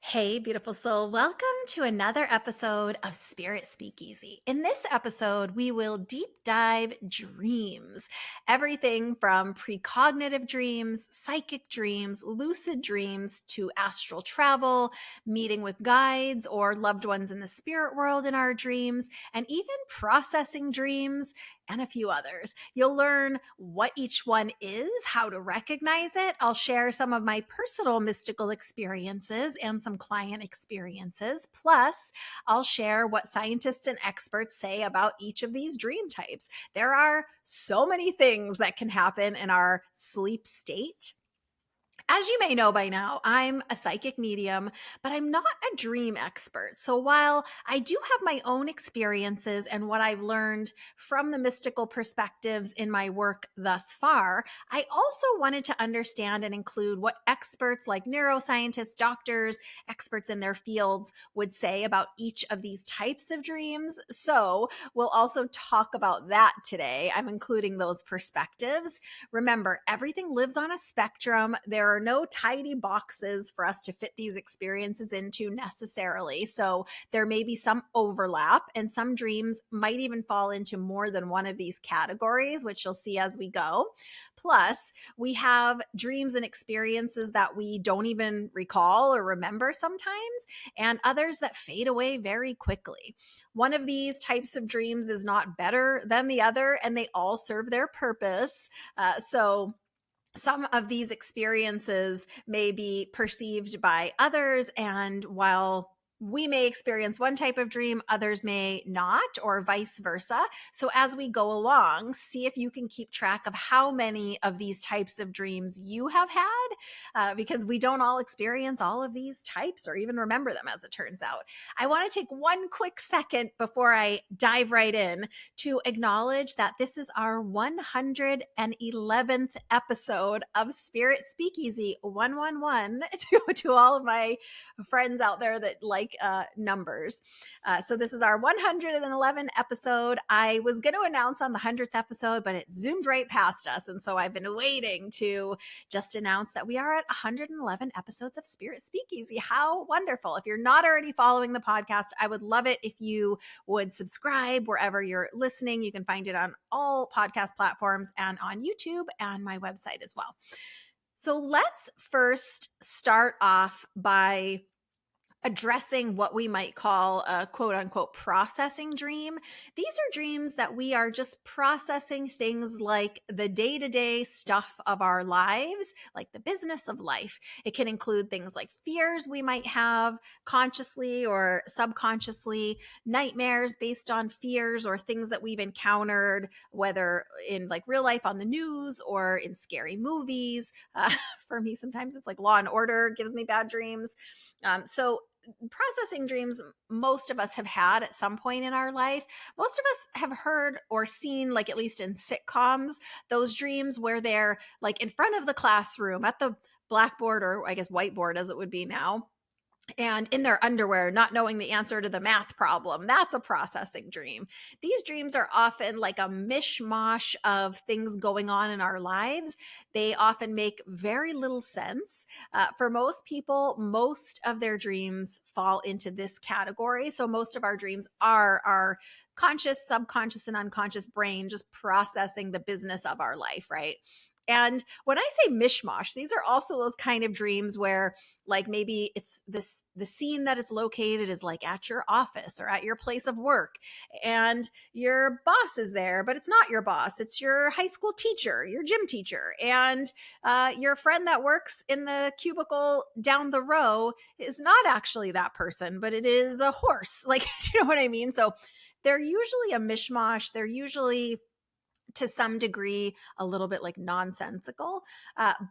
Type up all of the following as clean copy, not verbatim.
Hey, beautiful soul. Welcome to another episode of Spirit Speakeasy. In this episode, we will deep dive dreams. Everything from precognitive dreams, psychic dreams, lucid dreams, to astral travel, meeting with guides or loved ones in the spirit world in our dreams, and even processing dreams and a few others. You'll learn what each one is, how to recognize it. I'll share some of my personal mystical experiences and some client experiences. Plus, I'll share what scientists and experts say about each of these dream types. There are so many things that can happen in our sleep state. As you may know by now, I'm a psychic medium, but I'm not a dream expert. So while I do have my own experiences and what I've learned from the mystical perspectives in my work thus far, I also wanted to understand and include what experts like neuroscientists, doctors, experts in their fields would say about each of these types of dreams. So we'll also talk about that today. I'm including those perspectives. Remember, everything lives on a spectrum. There are no tidy boxes for us to fit these experiences into necessarily. So there may be some overlap, and some dreams might even fall into more than one of these categories, which you'll see as we go. Plus, we have dreams and experiences that we don't even recall or remember sometimes, and others that fade away very quickly. One of these types of dreams is not better than the other, and they all serve their purpose. So some of these experiences may be perceived by others, and while we may experience one type of dream, others may not, or vice versa. So, as we go along, see if you can keep track of how many of these types of dreams you have had, because we don't all experience all of these types or even remember them, as it turns out. I want to take one quick second before I dive right in to acknowledge that this is our 111th episode of Spirit Speakeasy 111 to all of my friends out there that like numbers. So this is our 111 episode. I was going to announce on the 100th episode, but it zoomed right past us. And so I've been waiting to just announce that we are at 111 episodes of Spirit Speakeasy. How wonderful. If you're not already following the podcast, I would love it if you would subscribe wherever you're listening. You can find it on all podcast platforms and on YouTube and my website as well. So let's first start off by addressing what we might call a quote unquote processing dream. These are dreams that we are just processing things like the day-to-day stuff of our lives, like the business of life. It can include things like fears we might have consciously or subconsciously, nightmares based on fears or things that we've encountered, whether in like real life on the news or in scary movies. For me, sometimes it's like Law and Order gives me bad dreams. So processing dreams, most of us have had at some point in our life. Most of us have heard or seen, like at least in sitcoms, those dreams where they're like in front of the classroom at the blackboard, or I guess whiteboard as it would be now, and in their underwear, not knowing the answer to the math problem. That's a processing dream. These dreams are often like a mishmash of things going on in our lives. They often make very little sense. For most people, most of their dreams fall into this category. So most of our dreams are our conscious, subconscious, and unconscious brain just processing the business of our life, right? And when I say mishmash, these are also those kind of dreams where like maybe it's this the scene that it's located is like at your office or at your place of work, and your boss is there, but it's not your boss. It's your high school teacher, your gym teacher, and your friend that works in the cubicle down the row is not actually that person, but it is a horse. Like, do you know what I mean? So they're usually a mishmash. They're usually to some degree a little bit like nonsensical,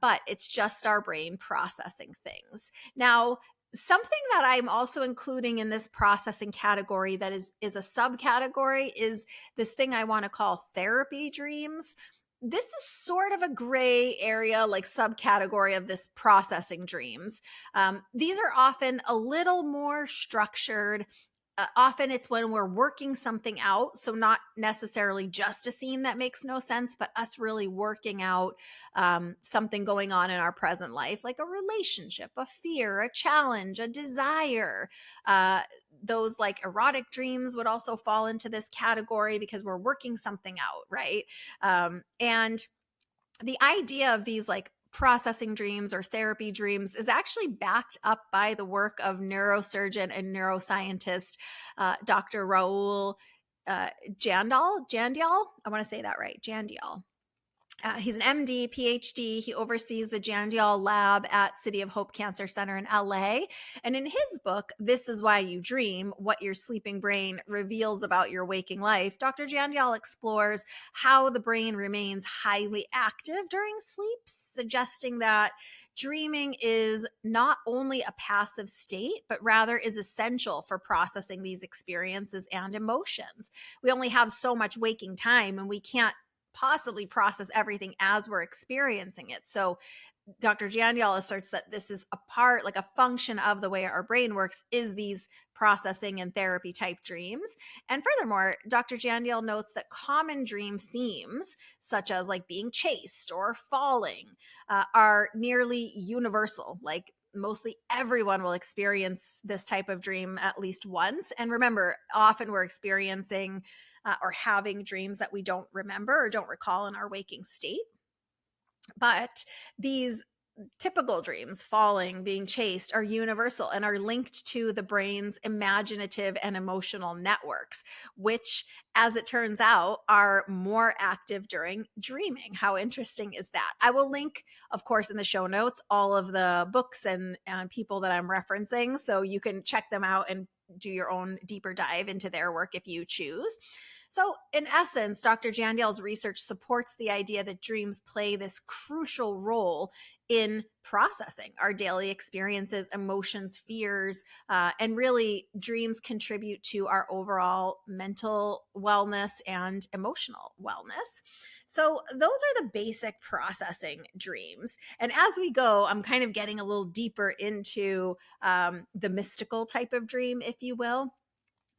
but it's just our brain processing things. Now, something that I'm also including in this processing category that is a subcategory is this thing I want to call therapy dreams. This is sort of a gray area, like subcategory of this processing dreams. These are often a little more structured, often it's when we're working something out. So not necessarily just a scene that makes no sense, but us really working out something going on in our present life, like a relationship, a fear, a challenge, a desire. Those like erotic dreams would also fall into this category because we're working something out, right? And the idea of these like processing dreams or therapy dreams is actually backed up by the work of neurosurgeon and neuroscientist Dr. Raul Jandial. I want to say that right, Jandial. He's an MD, PhD. He oversees the Jandial Lab at City of Hope Cancer Center in LA. And in his book, This Is Why You Dream, What Your Sleeping Brain Reveals About Your Waking Life, Dr. Jandial explores how the brain remains highly active during sleep, suggesting that dreaming is not only a passive state, but rather is essential for processing these experiences and emotions. We only have so much waking time, and we can't possibly process everything as we're experiencing it. So Dr. Jandial asserts that this is a part, like a function of the way our brain works, is these processing and therapy type dreams. And furthermore, Dr. Jandial notes that common dream themes, such as like being chased or falling, are nearly universal. Like mostly everyone will experience this type of dream at least once. And remember, often we're experiencing or having dreams that we don't remember or don't recall in our waking state. But these typical dreams, falling, being chased, are universal and are linked to the brain's imaginative and emotional networks, which, as it turns out, are more active during dreaming. How interesting is that? I will link, of course, in the show notes, all of the books and people that I'm referencing, so you can check them out and do your own deeper dive into their work if you choose. So, in essence, Dr. Jandial's research supports the idea that dreams play this crucial role in processing our daily experiences, emotions, fears, and really dreams contribute to our overall mental wellness and emotional wellness. So those are the basic processing dreams. And as we go, I'm kind of getting a little deeper into the mystical type of dream, if you will.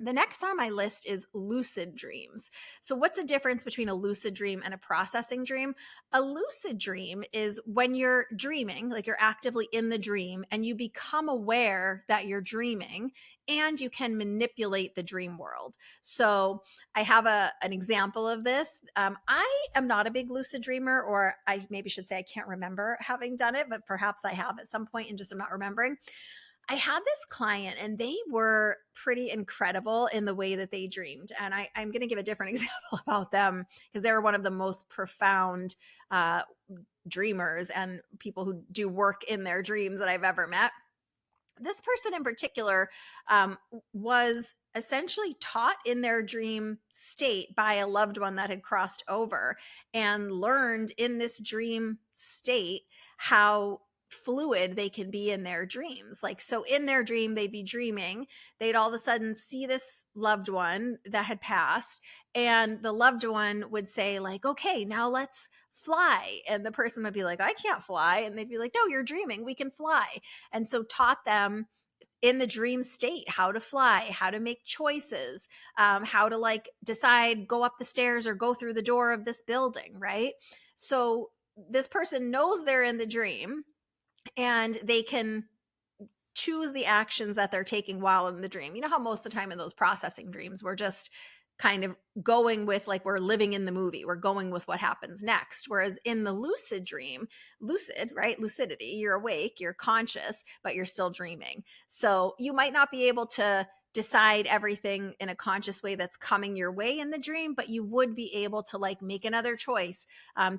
The next on my list is lucid dreams. So, what's the difference between a lucid dream and a processing dream? A lucid dream is when you're dreaming, like you're actively in the dream, and you become aware that you're dreaming and you can manipulate the dream world. So, I have an example of this. I am not a big lucid dreamer, or I maybe should say I can't remember having done it, but perhaps I have at some point and just am not remembering. I had this client and they were pretty incredible in the way that they dreamed. And I'm going to give a different example about them because they were one of the most profound dreamers and people who do work in their dreams that I've ever met. This person in particular was essentially taught in their dream state by a loved one that had crossed over and learned in this dream state how fluid they can be in their dreams. Like, so in their dream, they'd be dreaming, they'd all of a sudden see this loved one that had passed, and the loved one would say like, okay, now let's fly. And the person would be like, I can't fly. And they'd be like, no, you're dreaming, we can fly. And so taught them in the dream state how to fly, how to make choices, how to like decide, go up the stairs or go through the door of this building, right? So this person knows they're in the dream and they can choose the actions that they're taking while in the dream. You know how most of the time in those processing dreams, we're just kind of going with, like, we're living in the movie, we're going with what happens next. Whereas in the lucid dream, lucid, right? Lucidity, you're awake, you're conscious, but you're still dreaming. So you might not be able to decide everything in a conscious way that's coming your way in the dream, but you would be able to like make another choice,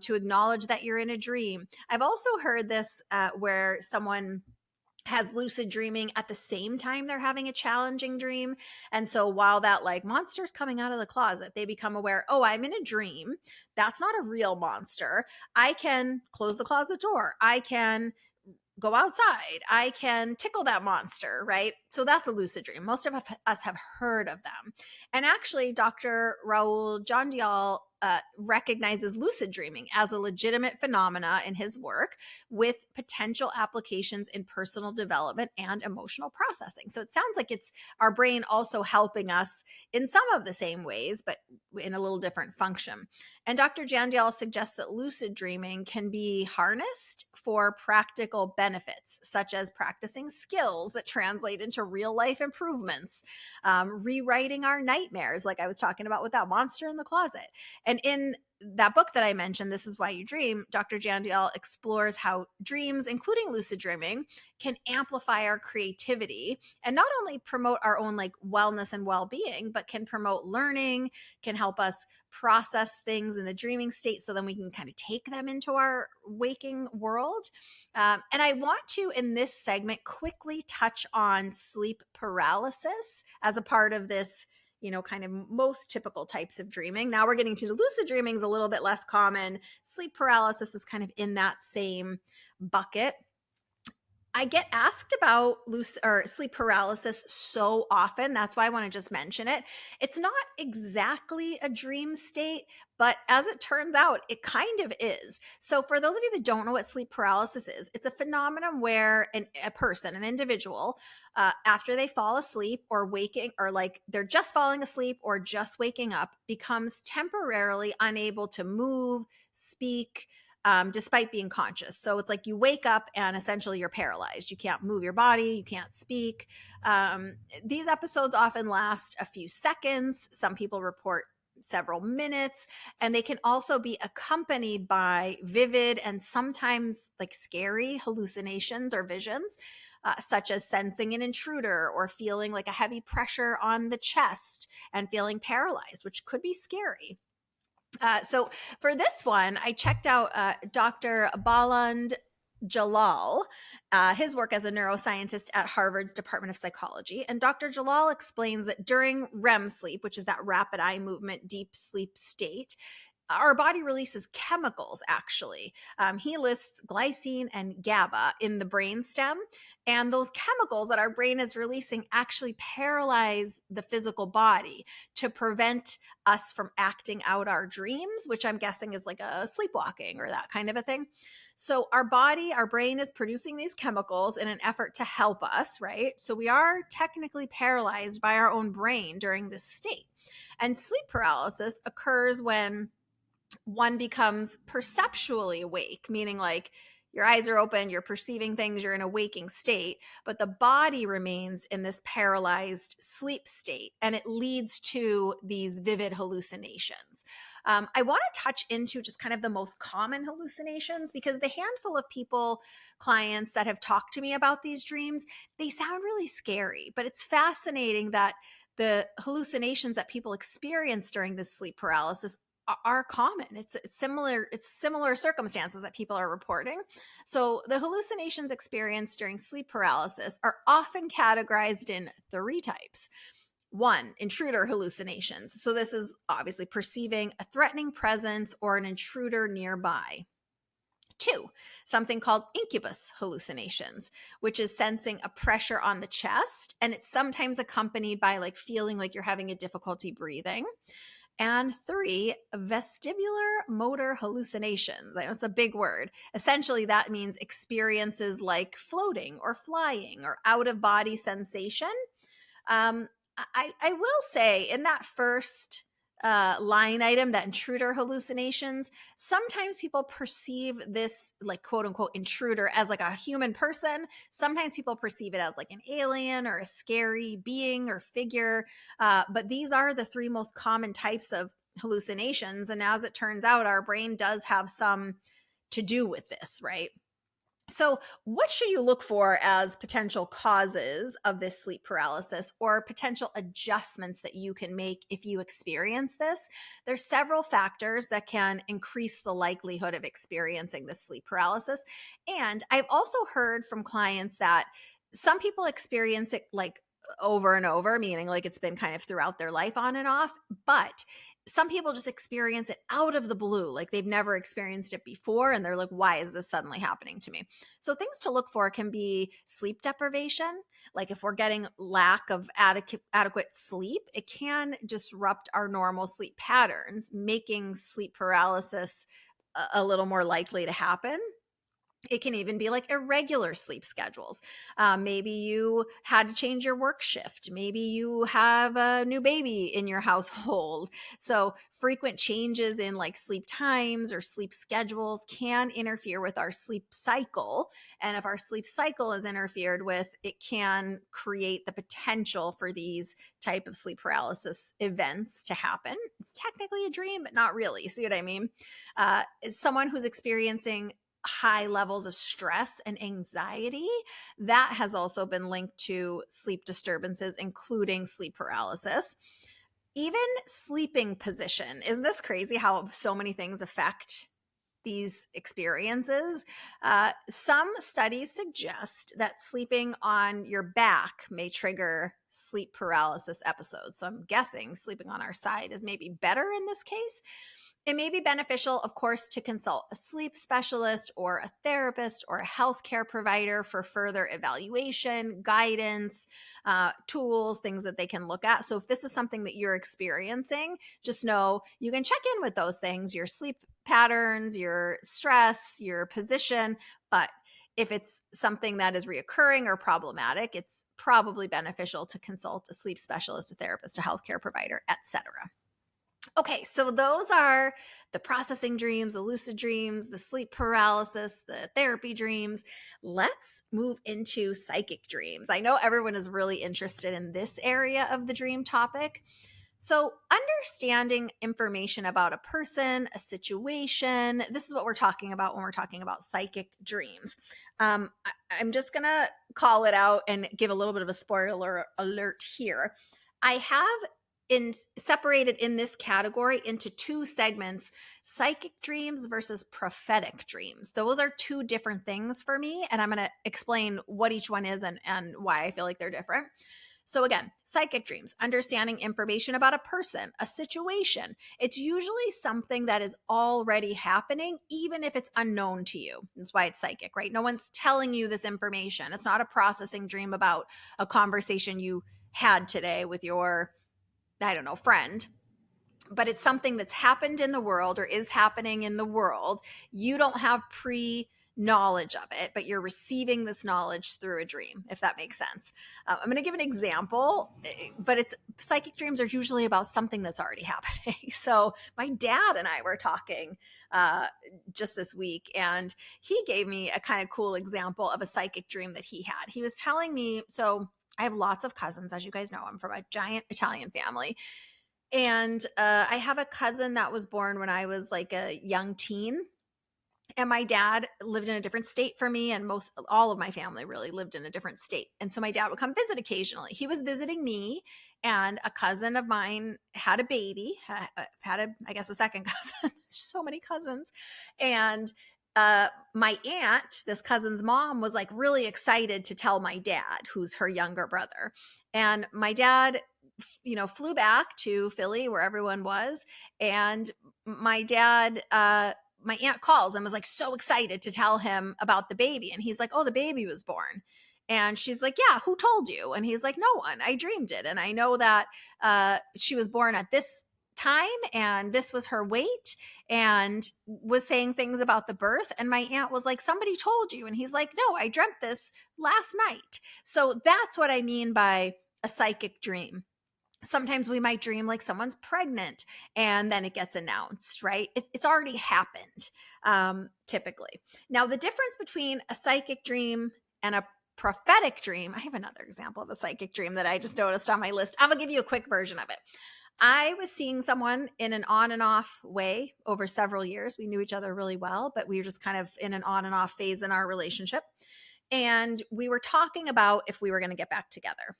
to acknowledge that you're in a dream. I've also heard this where someone has lucid dreaming at the same time they're having a challenging dream. And so while that like monster's coming out of the closet, they become aware, oh, I'm in a dream. That's not a real monster. I can close the closet door. I can go outside. I can tickle that monster, right? So that's a lucid dream. Most of us have heard of them. And actually, Dr. Raul Jandial recognizes lucid dreaming as a legitimate phenomena in his work with potential applications in personal development and emotional processing. So it sounds like it's our brain also helping us in some of the same ways, but in a little different function. And Dr. Jandial suggests that lucid dreaming can be harnessed for practical benefits, such as practicing skills that translate into real life improvements, rewriting our nightmares, like I was talking about with that monster in the closet. And in that book that I mentioned, This Is Why You Dream, Dr. Jandial explores how dreams, including lucid dreaming, can amplify our creativity and not only promote our own like wellness and well-being, but can promote learning, can help us process things in the dreaming state so then we can kind of take them into our waking world. And I want to, in this segment, quickly touch on sleep paralysis as a part of this, kind of most typical types of dreaming. Now we're getting to lucid dreaming is a little bit less common. Sleep paralysis is kind of in that same bucket. I get asked about sleep paralysis so often. That's why I want to just mention it. It's not exactly a dream state, but as it turns out, it kind of is. So for those of you that don't know what sleep paralysis is, it's a phenomenon where a person, an individual, after they fall asleep or waking, or like they're just falling asleep or just waking up, becomes temporarily unable to move, speak, despite being conscious. So it's like you wake up and essentially you're paralyzed. You can't move your body, you can't speak. These episodes often last a few seconds. Some people report several minutes, and they can also be accompanied by vivid and sometimes like scary hallucinations or visions, such as sensing an intruder or feeling like a heavy pressure on the chest and feeling paralyzed, which could be scary. So for this one, I checked out Dr. Baland Jalal, his work as a neuroscientist at Harvard's Department of Psychology. And Dr. Jalal explains that during REM sleep, which is that rapid eye movement, deep sleep state, our body releases chemicals, actually. He lists glycine and GABA in the brainstem. And those chemicals that our brain is releasing actually paralyze the physical body to prevent us from acting out our dreams, which I'm guessing is like a sleepwalking or that kind of a thing. So our brain is producing these chemicals in an effort to help us, right? So we are technically paralyzed by our own brain during this state. And sleep paralysis occurs when one becomes perceptually awake, meaning like your eyes are open, you're perceiving things, you're in a waking state, but the body remains in this paralyzed sleep state, and it leads to these vivid hallucinations. I want to touch into just kind of the most common hallucinations, because the handful of clients that have talked to me about these dreams, they sound really scary, but it's fascinating that the hallucinations that people experience during this sleep paralysis are common. It's similar circumstances that people are reporting. So the hallucinations experienced during sleep paralysis are often categorized in 3 types. 1, intruder hallucinations. So this is obviously perceiving a threatening presence or an intruder nearby. 2, something called incubus hallucinations, which is sensing a pressure on the chest, and it's sometimes accompanied by like feeling like you're having a difficulty breathing. And 3, vestibular motor hallucinations. That's a big word. Essentially, that means experiences like floating or flying or out of body sensation. I will say in that first line item, that intruder hallucinations, sometimes people perceive this like quote unquote intruder as like a human person. Sometimes people perceive it as like an alien or a scary being or figure. But these are the 3 most common types of hallucinations. And as it turns out, our brain does have some to do with this, right? So, what should you look for as potential causes of this sleep paralysis, or potential adjustments that you can make if you experience this? There's several factors that can increase the likelihood of experiencing this sleep paralysis. And I've also heard from clients that some people experience it like over and over, meaning like it's been kind of throughout their life on and off. But some people just experience it out of the blue, like they've never experienced it before. And they're like, why is this suddenly happening to me? So things to look for can be sleep deprivation. Like if we're getting lack of adequate sleep, it can disrupt our normal sleep patterns, making sleep paralysis a little more likely to happen. It can even be like irregular sleep schedules. Maybe you had to change your work shift. Maybe you have a new baby in your household. So frequent changes in like sleep times or sleep schedules can interfere with our sleep cycle. And if our sleep cycle is interfered with, it can create the potential for these type of sleep paralysis events to happen. It's technically a dream, but not really. See what I mean? Someone who's experiencing high levels of stress and anxiety, that has also been linked to sleep disturbances, including sleep paralysis. Even sleeping position. Isn't this crazy how so many things affect these experiences? Some studies suggest that sleeping on your back may trigger sleep paralysis episodes. So I'm guessing sleeping on our side is maybe better in this case. It may be beneficial, of course, to consult a sleep specialist or a therapist or a healthcare provider for further evaluation, guidance, tools, things that they can look at. So if this is something that you're experiencing, just know you can check in with those things, your sleep patterns, your stress, your position. But if it's something that is reoccurring or problematic, it's probably beneficial to consult a sleep specialist, a therapist, a healthcare provider, etc. Okay, so those are the processing dreams, the lucid dreams, the sleep paralysis, the therapy dreams. Let's move into psychic dreams. I know everyone is really interested in this area of the dream topic. So, understanding information about a person, a situation, this is what we're talking about when we're talking about psychic dreams. I'm just going to call it out and give a little bit of a spoiler alert here. I have separated in this category into two segments: psychic dreams versus prophetic dreams. Those are two different things for me, and I'm going to explain what each one is and why I feel like they're different. So again, psychic dreams, understanding information about a person, a situation. It's usually something that is already happening, even if it's unknown to you. That's why it's psychic, right? No one's telling you this information. It's not a processing dream about a conversation you had today with your, I don't know, friend, but it's something that's happened in the world or is happening in the world. You don't have knowledge of it, but you're receiving this knowledge through a dream, if that makes sense. I'm going to give an example, but psychic dreams are usually about something that's already happening. So my dad and I were talking just this week, and he gave me a kind of cool example of a psychic dream that he had. He was telling me, so I have lots of cousins. As you guys know, I'm from a giant Italian family. And I have a cousin that was born when I was like a young teen. And my dad lived in a different state for me, and all of my family really lived in a different state. And so my dad would come visit occasionally. He was visiting me, and a cousin of mine had a baby, I guess, a second cousin. So many cousins. And my aunt, this cousin's mom, was like really excited to tell my dad, who's her younger brother. And my dad, flew back to Philly where everyone was. And my dad, my aunt calls and was like so excited to tell him about the baby. And he's like, oh, the baby was born. And she's like, yeah, who told you? And he's like, no one. I dreamed it. And I know that she was born at this time and this was her weight, and was saying things about the birth. And my aunt was like, somebody told you. And he's like, no, I dreamt this last night. So that's what I mean by a psychic dream. Sometimes we might dream like someone's pregnant and then it gets announced, right? It's already happened, typically. Now, the difference between a psychic dream and a prophetic dream, I have another example of a psychic dream that I just noticed on my list. I'm going to give you a quick version of it. I was seeing someone in an on and off way over several years. We knew each other really well, but we were just kind of in an on and off phase in our relationship. And we were talking about if we were going to get back together.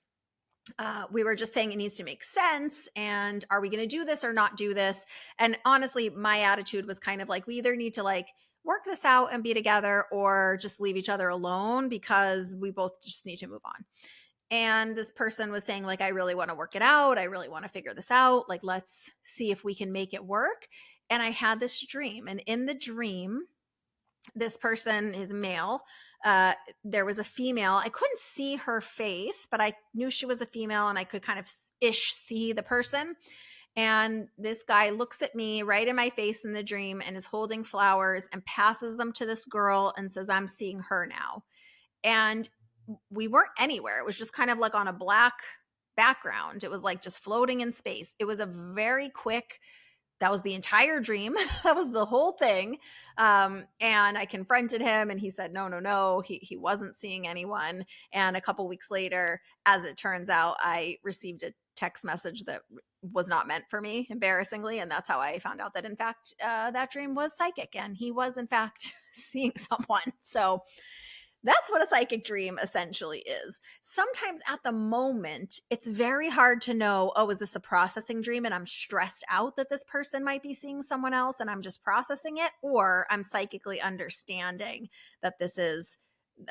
We were just saying it needs to make sense. And are we going to do this or not do this? And honestly, my attitude was kind of like, we either need to like work this out and be together, or just leave each other alone, because we both just need to move on. And this person was saying, like, I really want to work it out. I really want to figure this out. Like, let's see if we can make it work. And I had this dream. And in the dream, this person is male. There was a female. I couldn't see her face, but I knew she was a female and I could kind of ish see the person. And this guy looks at me right in my face in the dream and is holding flowers and passes them to this girl and says, I'm seeing her now. And we weren't anywhere. It was just kind of like on a black background. It was like just floating in space. It was a very quick, that was the entire dream. That was the whole thing. And I confronted him and he said, no. He wasn't seeing anyone. And a couple weeks later, as it turns out, I received a text message that was not meant for me, embarrassingly. And that's how I found out that, in fact, that dream was psychic and he was, in fact, seeing someone. So that's what a psychic dream essentially is. Sometimes at the moment, it's very hard to know, oh, is this a processing dream and I'm stressed out that this person might be seeing someone else and I'm just processing it, or I'm psychically understanding that this is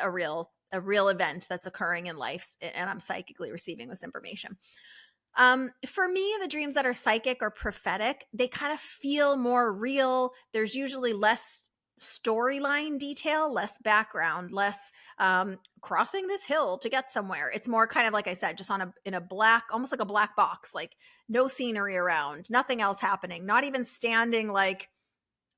a real event that's occurring in life and I'm psychically receiving this information. For me, the dreams that are psychic or prophetic, they kind of feel more real. There's usually less storyline detail, less background, less crossing this hill to get somewhere. It's more kind of, like I said, just in a black, almost like a black box, like no scenery around, nothing else happening, not even standing like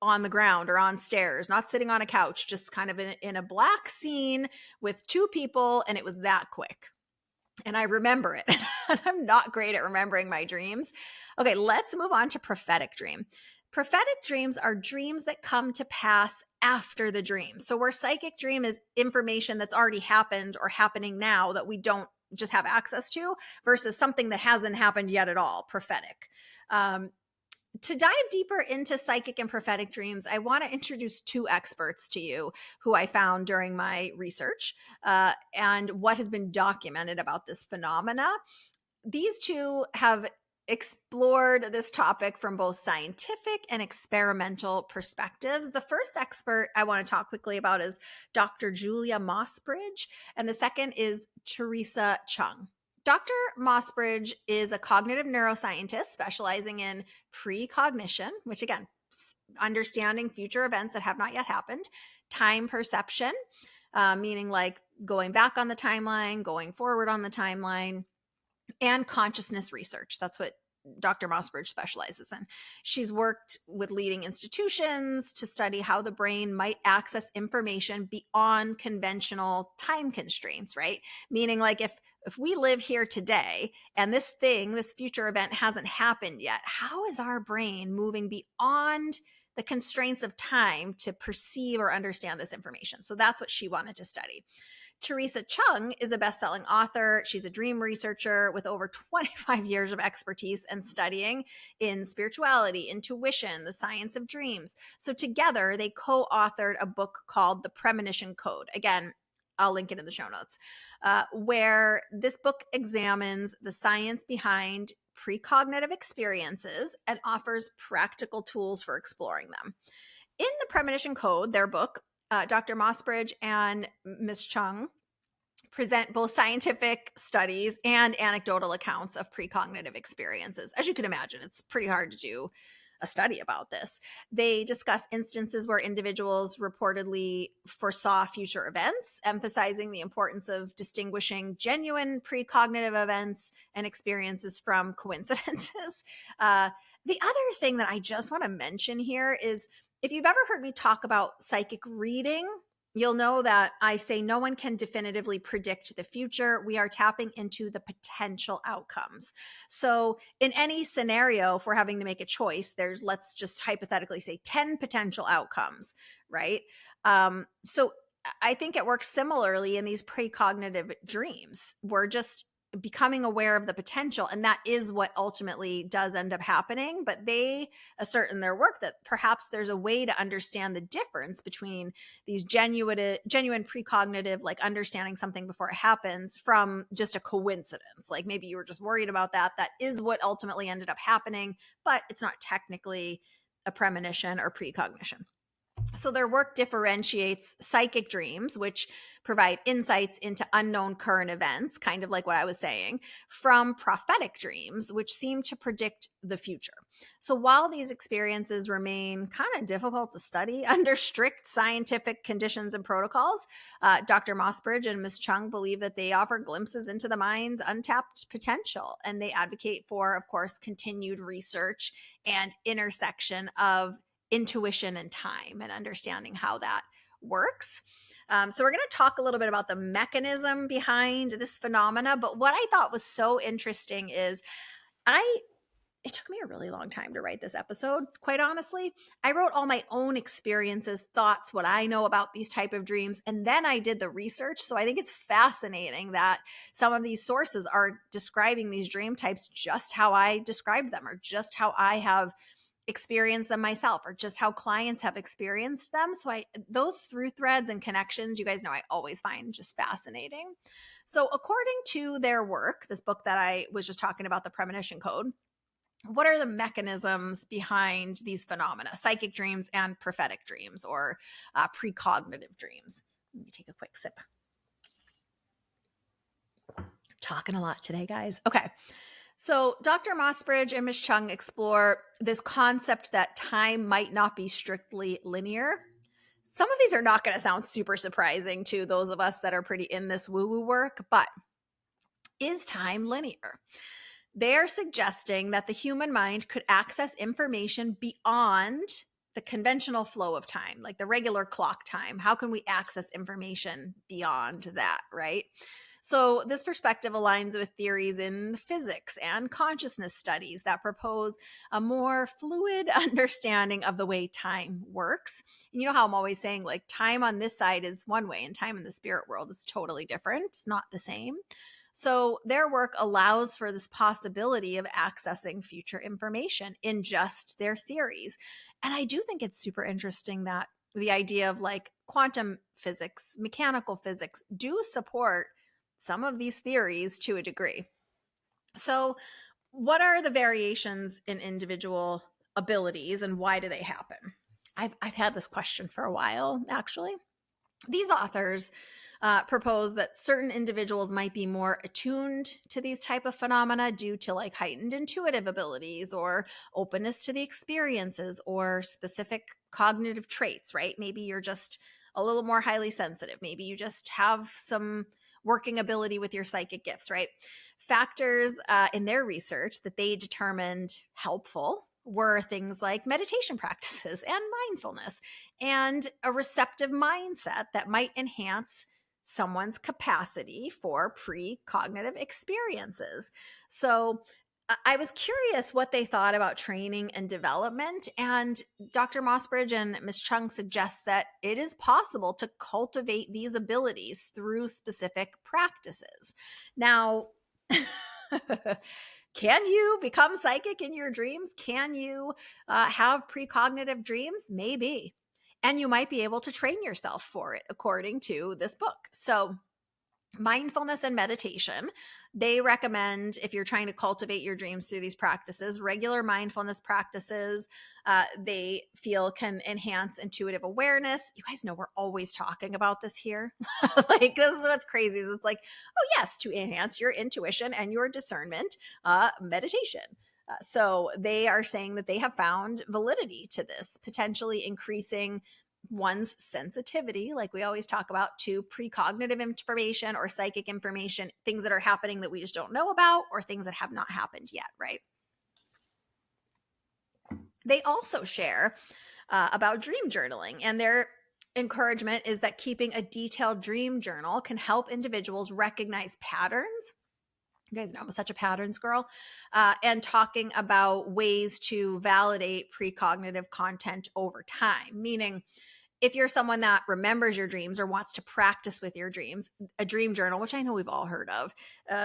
on the ground or on stairs, not sitting on a couch, just kind of in a black scene with two people. And it was that quick. And I remember it. And I'm not great at remembering my dreams. Okay, let's move on to prophetic dream. Prophetic dreams are dreams that come to pass after the dream. So where psychic dream is information that's already happened or happening now that we don't just have access to, versus something that hasn't happened yet at all, prophetic. To dive deeper into psychic and prophetic dreams, I want to introduce two experts to you who I found during my research and what has been documented about this phenomena. These two have explored this topic from both scientific and experimental perspectives. The first expert I want to talk quickly about is Dr. Julia Mossbridge, and the second is Teresa Chung. Dr. Mossbridge is a cognitive neuroscientist specializing in precognition, which again, understanding future events that have not yet happened, time perception, meaning like going back on the timeline, going forward on the timeline, and consciousness research. That's what Dr. Mossbridge specializes in. She's worked with leading institutions to study how the brain might access information beyond conventional time constraints, right? Meaning like if we live here today and this future event hasn't happened yet, how is our brain moving beyond the constraints of time to perceive or understand this information? So that's what she wanted to study. Teresa Chung is a best-selling author. She's a dream researcher with over 25 years of expertise and studying in spirituality, intuition, the science of dreams. So together, they co-authored a book called The Premonition Code. Again, I'll link it in the show notes, where this book examines the science behind precognitive experiences and offers practical tools for exploring them. In The Premonition Code, their book, Dr. Mossbridge and Ms. Chung present both scientific studies and anecdotal accounts of precognitive experiences. As you can imagine, it's pretty hard to do a study about this. They discuss instances where individuals reportedly foresaw future events, emphasizing the importance of distinguishing genuine precognitive events and experiences from coincidences. The other thing that I just want to mention here is, if you've ever heard me talk about psychic reading, you'll know that I say no one can definitively predict the future. We are tapping into the potential outcomes. So in any scenario, if we're having to make a choice, there's, let's just hypothetically say 10 potential outcomes, right? So I think it works similarly in these precognitive dreams. We're just becoming aware of the potential, and that is what ultimately does end up happening. But they assert in their work that perhaps there's a way to understand the difference between these genuine precognitive, like understanding something before it happens, from just a coincidence. Like maybe you were just worried about that. That is what ultimately ended up happening, but it's not technically a premonition or precognition. So their work differentiates psychic dreams, which provide insights into unknown current events, kind of like what I was saying, from prophetic dreams, which seem to predict the future. So while these experiences remain kind of difficult to study under strict scientific conditions and protocols, Dr. Mossbridge and Ms. Chung believe that they offer glimpses into the mind's untapped potential. And they advocate for, of course, continued research and intersection of intuition and time and understanding how that works. So we're going to talk a little bit about the mechanism behind this phenomena. But what I thought was so interesting is it took me a really long time to write this episode, quite honestly. I wrote all my own experiences, thoughts, what I know about these type of dreams, and then I did the research. So I think it's fascinating that some of these sources are describing these dream types just how I described them, or just how I have experienced them myself, or just how clients have experienced them. So those through threads and connections, you guys know I always find just fascinating. So according to their work, this book that I was just talking about, the Premonition Code, what are the mechanisms behind these phenomena, psychic dreams and prophetic dreams, or precognitive dreams? Let me take a quick sip. Talking a lot today, guys. Okay. So Dr. Mossbridge and Ms. Chung explore this concept that time might not be strictly linear. Some of these are not going to sound super surprising to those of us that are pretty in this woo-woo work, but is time linear? They're suggesting that the human mind could access information beyond the conventional flow of time, like the regular clock time. How can we access information beyond that, right? So this perspective aligns with theories in physics and consciousness studies that propose a more fluid understanding of the way time works. And you know how I'm always saying, like, time on this side is one way and time in the spirit world is totally different. It's not the same. So their work allows for this possibility of accessing future information in just their theories. And I do think it's super interesting that the idea of like quantum physics, mechanical physics do support some of these theories to a degree. So what are the variations in individual abilities and why do they happen? I've had this question for a while, actually. These authors propose that certain individuals might be more attuned to these type of phenomena due to like heightened intuitive abilities or openness to the experiences or specific cognitive traits, right? Maybe you're just a little more highly sensitive. Maybe you just have some working ability with your psychic gifts, right? Factors in their research that they determined helpful were things like meditation practices and mindfulness and a receptive mindset that might enhance someone's capacity for precognitive experiences. So I was curious what they thought about training and development. And Dr. Mossbridge and Ms. Chung suggest that it is possible to cultivate these abilities through specific practices. Now, can you become psychic in your dreams? Can you have precognitive dreams? Maybe. And you might be able to train yourself for it, according to this book. So mindfulness and meditation, they recommend, if you're trying to cultivate your dreams through these practices, regular mindfulness practices, they feel can enhance intuitive awareness. You guys know we're always talking about this here. Like, this is what's crazy. It's like, oh yes, to enhance your intuition and your discernment, meditation. So they are saying that they have found validity to this, potentially increasing one's sensitivity, like we always talk about, to precognitive information or psychic information, things that are happening that we just don't know about or things that have not happened yet, right? They also share about dream journaling, and their encouragement is that keeping a detailed dream journal can help individuals recognize patterns. You guys know I'm such a patterns girl. And talking about ways to validate precognitive content over time, meaning if you're someone that remembers your dreams or wants to practice with your dreams, a dream journal, which I know we've all heard of,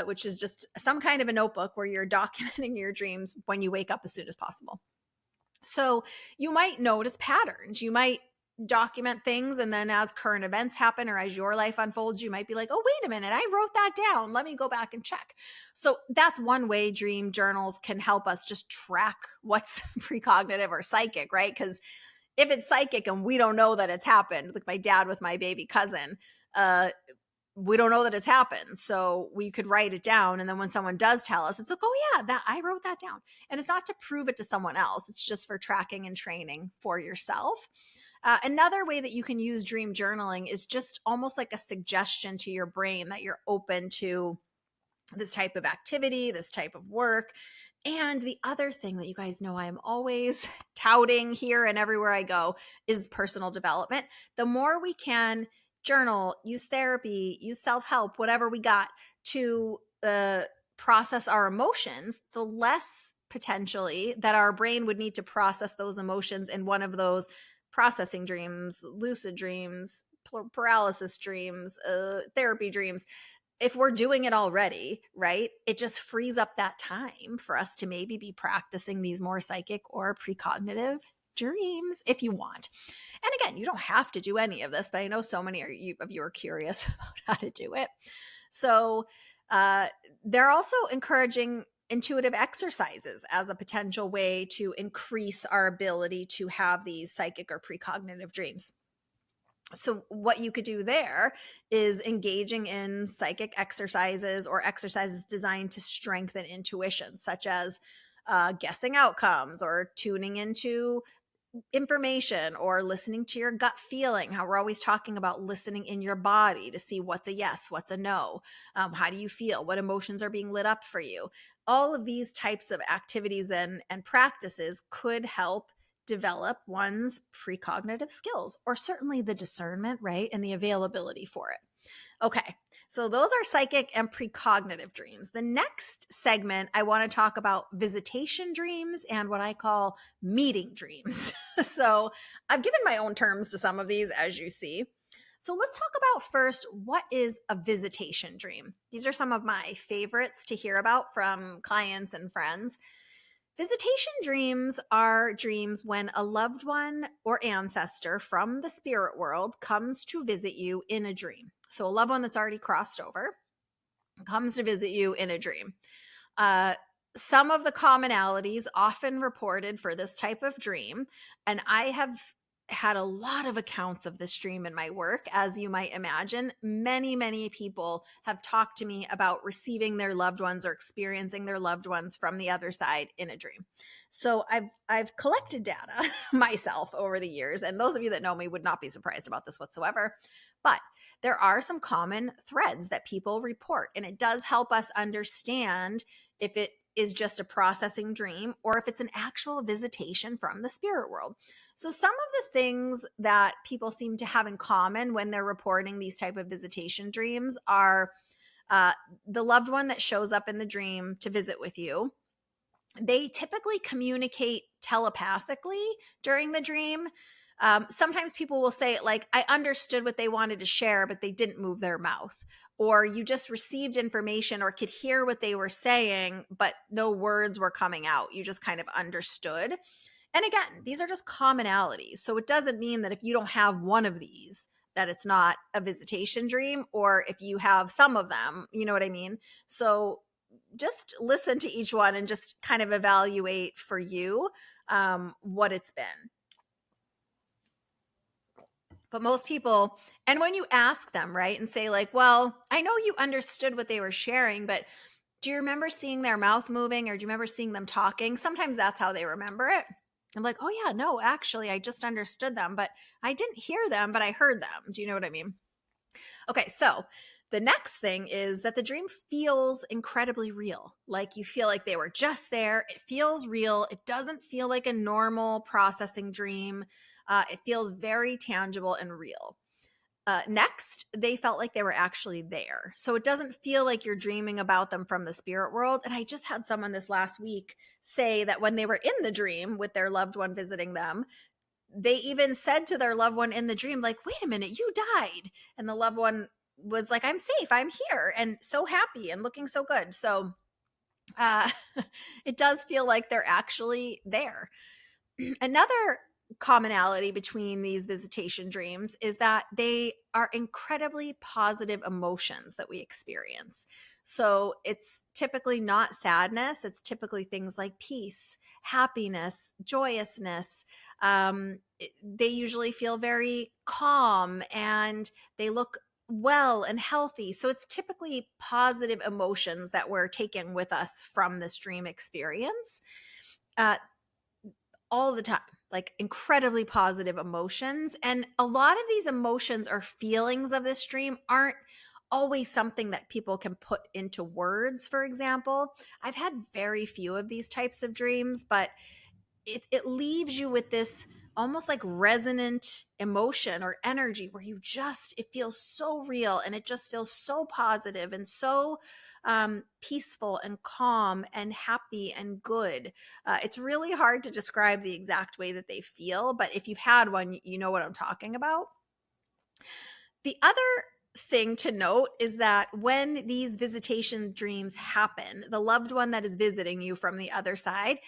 which is just some kind of a notebook where you're documenting your dreams when you wake up as soon as possible. So you might notice patterns. You might document things, and then as current events happen or as your life unfolds, you might be like, oh, wait a minute, I wrote that down. Let me go back and check. So that's one way dream journals can help us just track what's precognitive or psychic, right? Because if it's psychic and we don't know that it's happened, like my dad with my baby cousin, we don't know that it's happened. So we could write it down. And then when someone does tell us, it's like, oh yeah, that I wrote that down. And it's not to prove it to someone else. It's just for tracking and training for yourself. Another way that you can use dream journaling is just almost like a suggestion to your brain that you're open to this type of activity, this type of work. And the other thing that you guys know I am always touting here and everywhere I go is personal development. The more we can journal, use therapy, use self-help, whatever we got to process our emotions, the less potentially that our brain would need to process those emotions in one of those processing dreams, lucid dreams, paralysis dreams, therapy dreams. If we're doing it already, right, it just frees up that time for us to maybe be practicing these more psychic or precognitive dreams if you want. And again, you don't have to do any of this, but I know so many of you are curious about how to do it. So they're also encouraging intuitive exercises as a potential way to increase our ability to have these psychic or precognitive dreams. So what you could do there is engaging in psychic exercises or exercises designed to strengthen intuition, such as guessing outcomes or tuning into information or listening to your gut feeling. How we're always talking about listening in your body to see what's a yes, what's a no. How do you feel? What emotions are being lit up for you? All of these types of activities and practices could help develop one's precognitive skills, or certainly the discernment, right? And the availability for it. Okay, so those are psychic and precognitive dreams. The next segment, I want to talk about visitation dreams and what I call meeting dreams. So I've given my own terms to some of these, as you see. So let's talk about first, what is a visitation dream? These are some of my favorites to hear about from clients and friends. Visitation dreams are dreams when a loved one or ancestor from the spirit world comes to visit you in a dream. So a loved one that's already crossed over comes to visit you in a dream. Some of the commonalities often reported for this type of dream, and I have had a lot of accounts of this dream in my work, as you might imagine. Many people have talked to me about receiving their loved ones or experiencing their loved ones from the other side in a dream. So I've collected data myself over the years, and those of you that know me would not be surprised about this whatsoever. But there are some common threads that people report, and it does help us understand if it is just a processing dream or if it's an actual visitation from the spirit world. So some of the things that people seem to have in common when they're reporting these type of visitation dreams are the loved one that shows up in the dream to visit with you. They typically communicate telepathically during the dream. Sometimes people will say, like, I understood what they wanted to share, but they didn't move their mouth. Or you just received information or could hear what they were saying, but no words were coming out. You just kind of understood. And again, these are just commonalities. So it doesn't mean that if you don't have one of these, that it's not a visitation dream, or if you have some of them, you know what I mean? So just listen to each one and just kind of evaluate for you what it's been. But most people, and when you ask them, right, and say like, well, I know you understood what they were sharing, but do you remember seeing their mouth moving, or do you remember seeing them talking? Sometimes that's how they remember it. I'm like, oh yeah, no, actually, I just understood them, but I didn't hear them, but I heard them. Do you know what I mean? Okay, so the next thing is that the dream feels incredibly real. Like you feel like they were just there. It feels real. It doesn't feel like a normal processing dream. It feels very tangible and real. Next, they felt like they were actually there. So it doesn't feel like you're dreaming about them from the spirit world. And I just had someone this last week say that when they were in the dream with their loved one visiting them, they even said to their loved one in the dream, like, wait a minute, you died. And the loved one was like, I'm safe, I'm here, and so happy and looking so good. So it does feel like they're actually there. Another commonality between these visitation dreams is that they are incredibly positive emotions that we experience. So it's typically not sadness. It's typically things like peace, happiness, joyousness. They usually feel very calm and they look well and healthy. So it's typically positive emotions that we're taking with us from this dream experience. Uh, all the time, like incredibly positive emotions. And a lot of these emotions or feelings of this dream aren't always something that people can put into words, for example. I've had very few of these types of dreams, but it leaves you with this almost like resonant emotion or energy where it feels so real and it just feels so positive and so peaceful and calm and happy and good. It's really hard to describe the exact way that they feel, but if you've had one, you know what I'm talking about. The other thing to note is that when these visitation dreams happen, the loved one that is visiting you from the other side,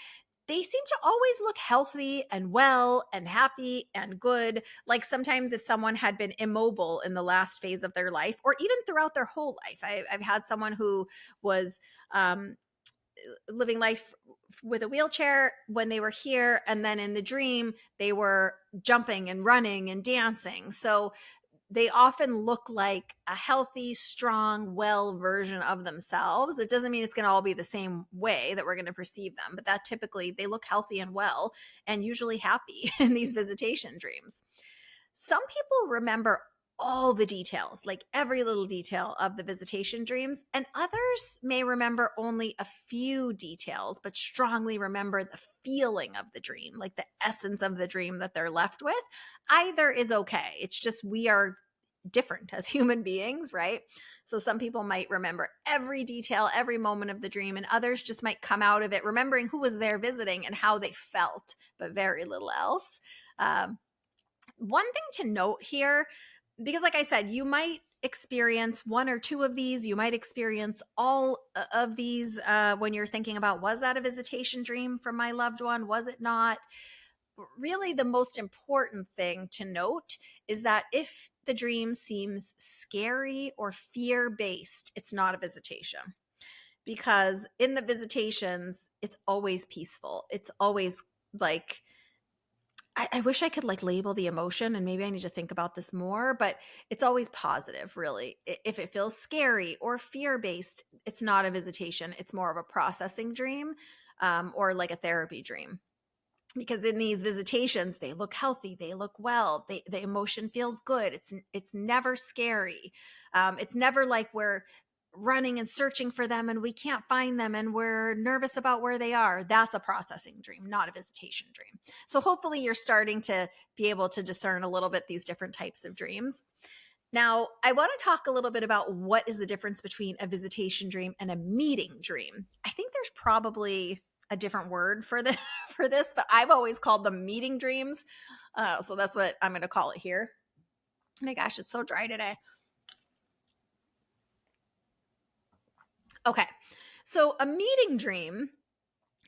they seem to always look healthy and well and happy and good. Like sometimes if someone had been immobile in the last phase of their life or even throughout their whole life. I've had someone who was living life with a wheelchair when they were here, and then in the dream they were jumping and running and dancing. So they often look like a healthy, strong, well version of themselves. It doesn't mean it's going to all be the same way that we're going to perceive them, but that typically they look healthy and well and usually happy in these visitation dreams. Some people remember all the details, like every little detail of the visitation dreams, and others may remember only a few details, but strongly remember the feeling of the dream, like the essence of the dream that they're left with. Either is okay. It's just we are different as human beings, right? So some people might remember every detail, every moment of the dream, and others just might come out of it remembering who was there visiting and how they felt, but very little else. One thing to note here, because like I said, you might experience one or two of these, you might experience all of these when you're thinking about, was that a visitation dream from my loved one? Was it not? Really, the most important thing to note is that if the dream seems scary or fear based, it's not a visitation. Because in the visitations, it's always peaceful. It's always like, I wish I could like label the emotion, and maybe I need to think about this more, but it's always positive, really. If it feels scary or fear based, it's not a visitation. It's more of a processing dream or like a therapy dream. Because in these visitations, they look healthy, they look well, the emotion feels good. It's never scary. It's never like we're running and searching for them and we can't find them and we're nervous about where they are. That's a processing dream, not a visitation dream. So hopefully you're starting to be able to discern a little bit these different types of dreams. Now, I want to talk a little bit about what is the difference between a visitation dream and a meeting dream. I think there's probably a different word for for this, but I've always called them meeting dreams. So that's what I'm going to call it here. Oh my gosh, it's so dry today. Okay. So a meeting dream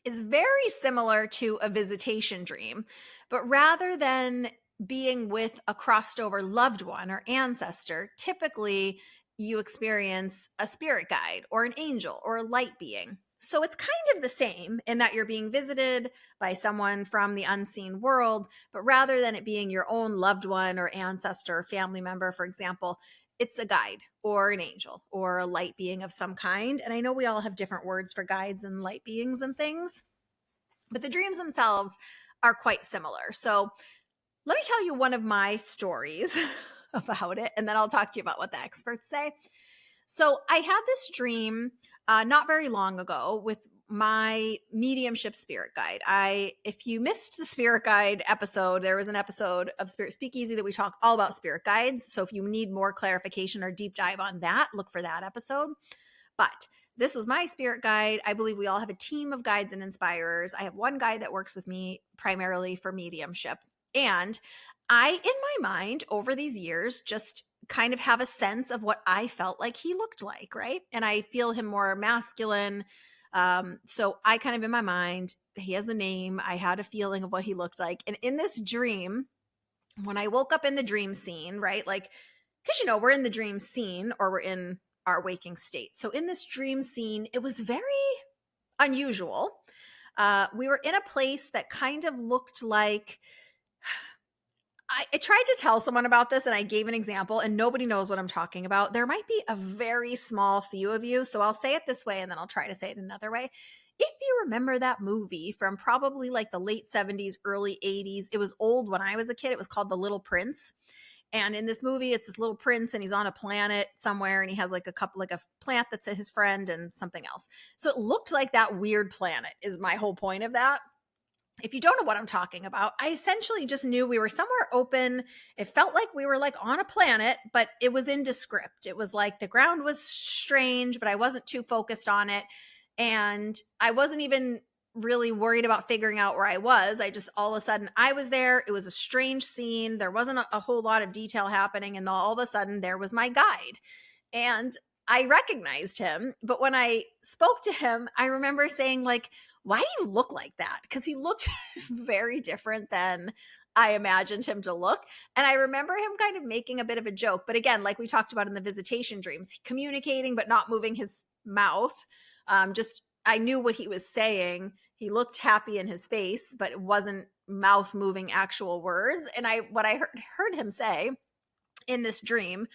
is very similar to a visitation dream, but rather than being with a crossed over loved one or ancestor, typically you experience a spirit guide or an angel or a light being. So it's kind of the same in that you're being visited by someone from the unseen world, but rather than it being your own loved one or ancestor or family member, for example, it's a guide or an angel or a light being of some kind. And I know we all have different words for guides and light beings and things, but the dreams themselves are quite similar. So let me tell you one of my stories about it, and then I'll talk to you about what the experts say. So I had this dream not very long ago with my mediumship spirit guide. If you missed the spirit guide episode, there was an episode of Spirit Speakeasy that we talk all about spirit guides. So if you need more clarification or deep dive on that, look for that episode. But this was my spirit guide. I believe we all have a team of guides and inspirers. I have one guide that works with me primarily for mediumship. And I, in my mind, over these years, just kind of have a sense of what I felt like he looked like, right? And I feel him more masculine. So I kind of, in my mind, he has a name. I had a feeling of what he looked like. And in this dream, when I woke up in the dream scene, right? Like, because, we're in the dream scene or we're in our waking state. So in this dream scene, it was very unusual. We were in a place that kind of looked like, I tried to tell someone about this and I gave an example and nobody knows what I'm talking about. There might be a very small few of you. So I'll say it this way and then I'll try to say it another way. If you remember that movie from probably like the late 70s, early 80s, it was old when I was a kid. It was called The Little Prince. And in this movie, it's this little prince and he's on a planet somewhere and he has like a plant that's his friend and something else. So it looked like that weird planet is my whole point of that. If you don't know what I'm talking about, I essentially just knew we were somewhere open. It felt like we were like on a planet, but it was indescript. It was like the ground was strange, but I wasn't too focused on it. And I wasn't even really worried about figuring out where I was. I just, all of a sudden I was there. It was a strange scene. There wasn't a whole lot of detail happening. And all of a sudden there was my guide. And I recognized him. But when I spoke to him, I remember saying like, why do you look like that? Because he looked very different than I imagined him to look. And I remember him kind of making a bit of a joke. But again, like we talked about in the visitation dreams, communicating but not moving his mouth. I knew what he was saying. He looked happy in his face, but it wasn't mouth moving actual words. And what I heard him say in this dream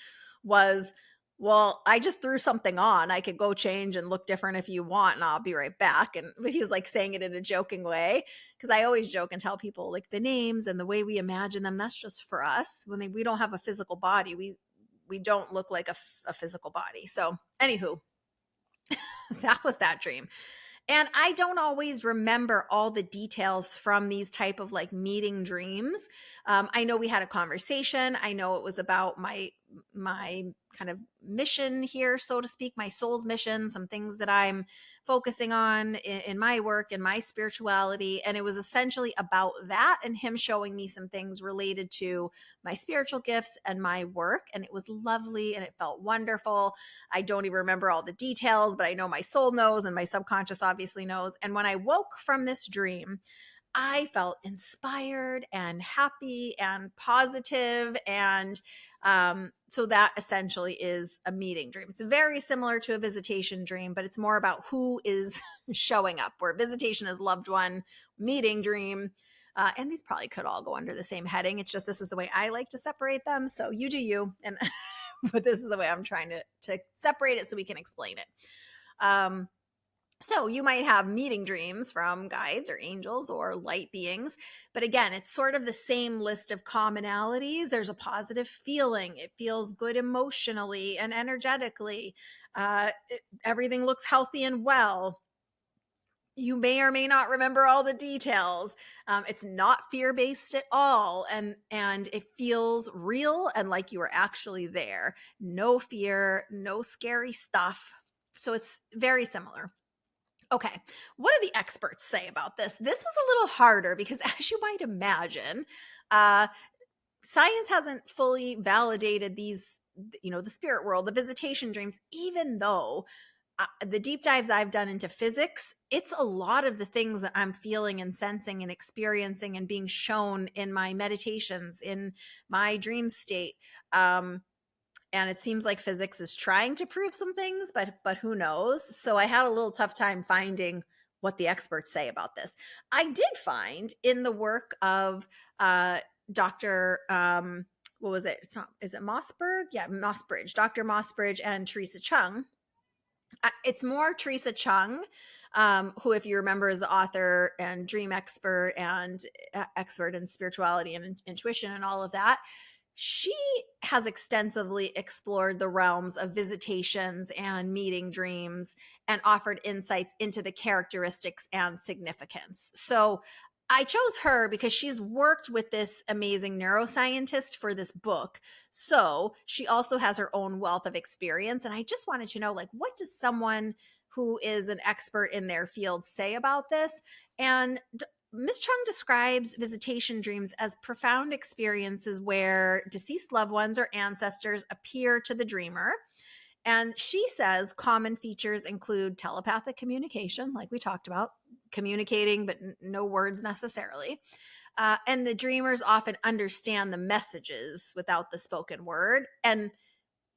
was, well, I just threw something on. I could go change and look different if you want, and I'll be right back. And he was like saying it in a joking way, because I always joke and tell people like the names and the way we imagine them, that's just for us. When we don't have a physical body, we don't look like a physical body. So anywho, that was that dream. And I don't always remember all the details from these type of like meeting dreams. I know we had a conversation. I know it was about my kind of mission here, so to speak, my soul's mission, some things that I'm focusing on in my work and my spirituality. And it was essentially about that and him showing me some things related to my spiritual gifts and my work. And it was lovely and it felt wonderful. I don't even remember all the details, but I know my soul knows and my subconscious obviously knows. And when I woke from this dream, I felt inspired and happy and positive. And so that essentially is a meeting dream. It's very similar to a visitation dream, but it's more about who is showing up, where visitation is loved one, meeting dream. And these probably could all go under the same heading. It's just, this is the way I like to separate them. So you do you. And but this is the way I'm trying to separate it so we can explain it. So you might have meeting dreams from guides or angels or light beings. But again, it's sort of the same list of commonalities. There's a positive feeling. It feels good emotionally and energetically. Everything looks healthy and well. You may or may not remember all the details. It's not fear-based at all. And it feels real and like you were actually there. No fear, no scary stuff. So it's very similar. Okay, what do the experts say about this? This was a little harder because, as you might imagine, science hasn't fully validated these, the spirit world, the visitation dreams, even though the deep dives I've done into physics, it's a lot of the things that I'm feeling and sensing and experiencing and being shown in my meditations, in my dream state. And it seems like physics is trying to prove some things, but who knows? So I had a little tough time finding what the experts say about this. I did find in the work of Dr. What was it? Is it Mossberg? Yeah, Mossbridge, Dr. Mossbridge and Teresa Chung. It's more Teresa Chung, who, if you remember, is the author and dream expert and expert in spirituality and intuition and all of that. She has extensively explored the realms of visitations and meeting dreams and offered insights into the characteristics and significance. So I chose her because she's worked with this amazing neuroscientist for this book. So she also has her own wealth of experience. And I just wanted to know, like, what does someone who is an expert in their field say about this? And Ms. Chung describes visitation dreams as profound experiences where deceased loved ones or ancestors appear to the dreamer. And she says common features include telepathic communication, like we talked about, communicating, but no words necessarily. And the dreamers often understand the messages without the spoken word. And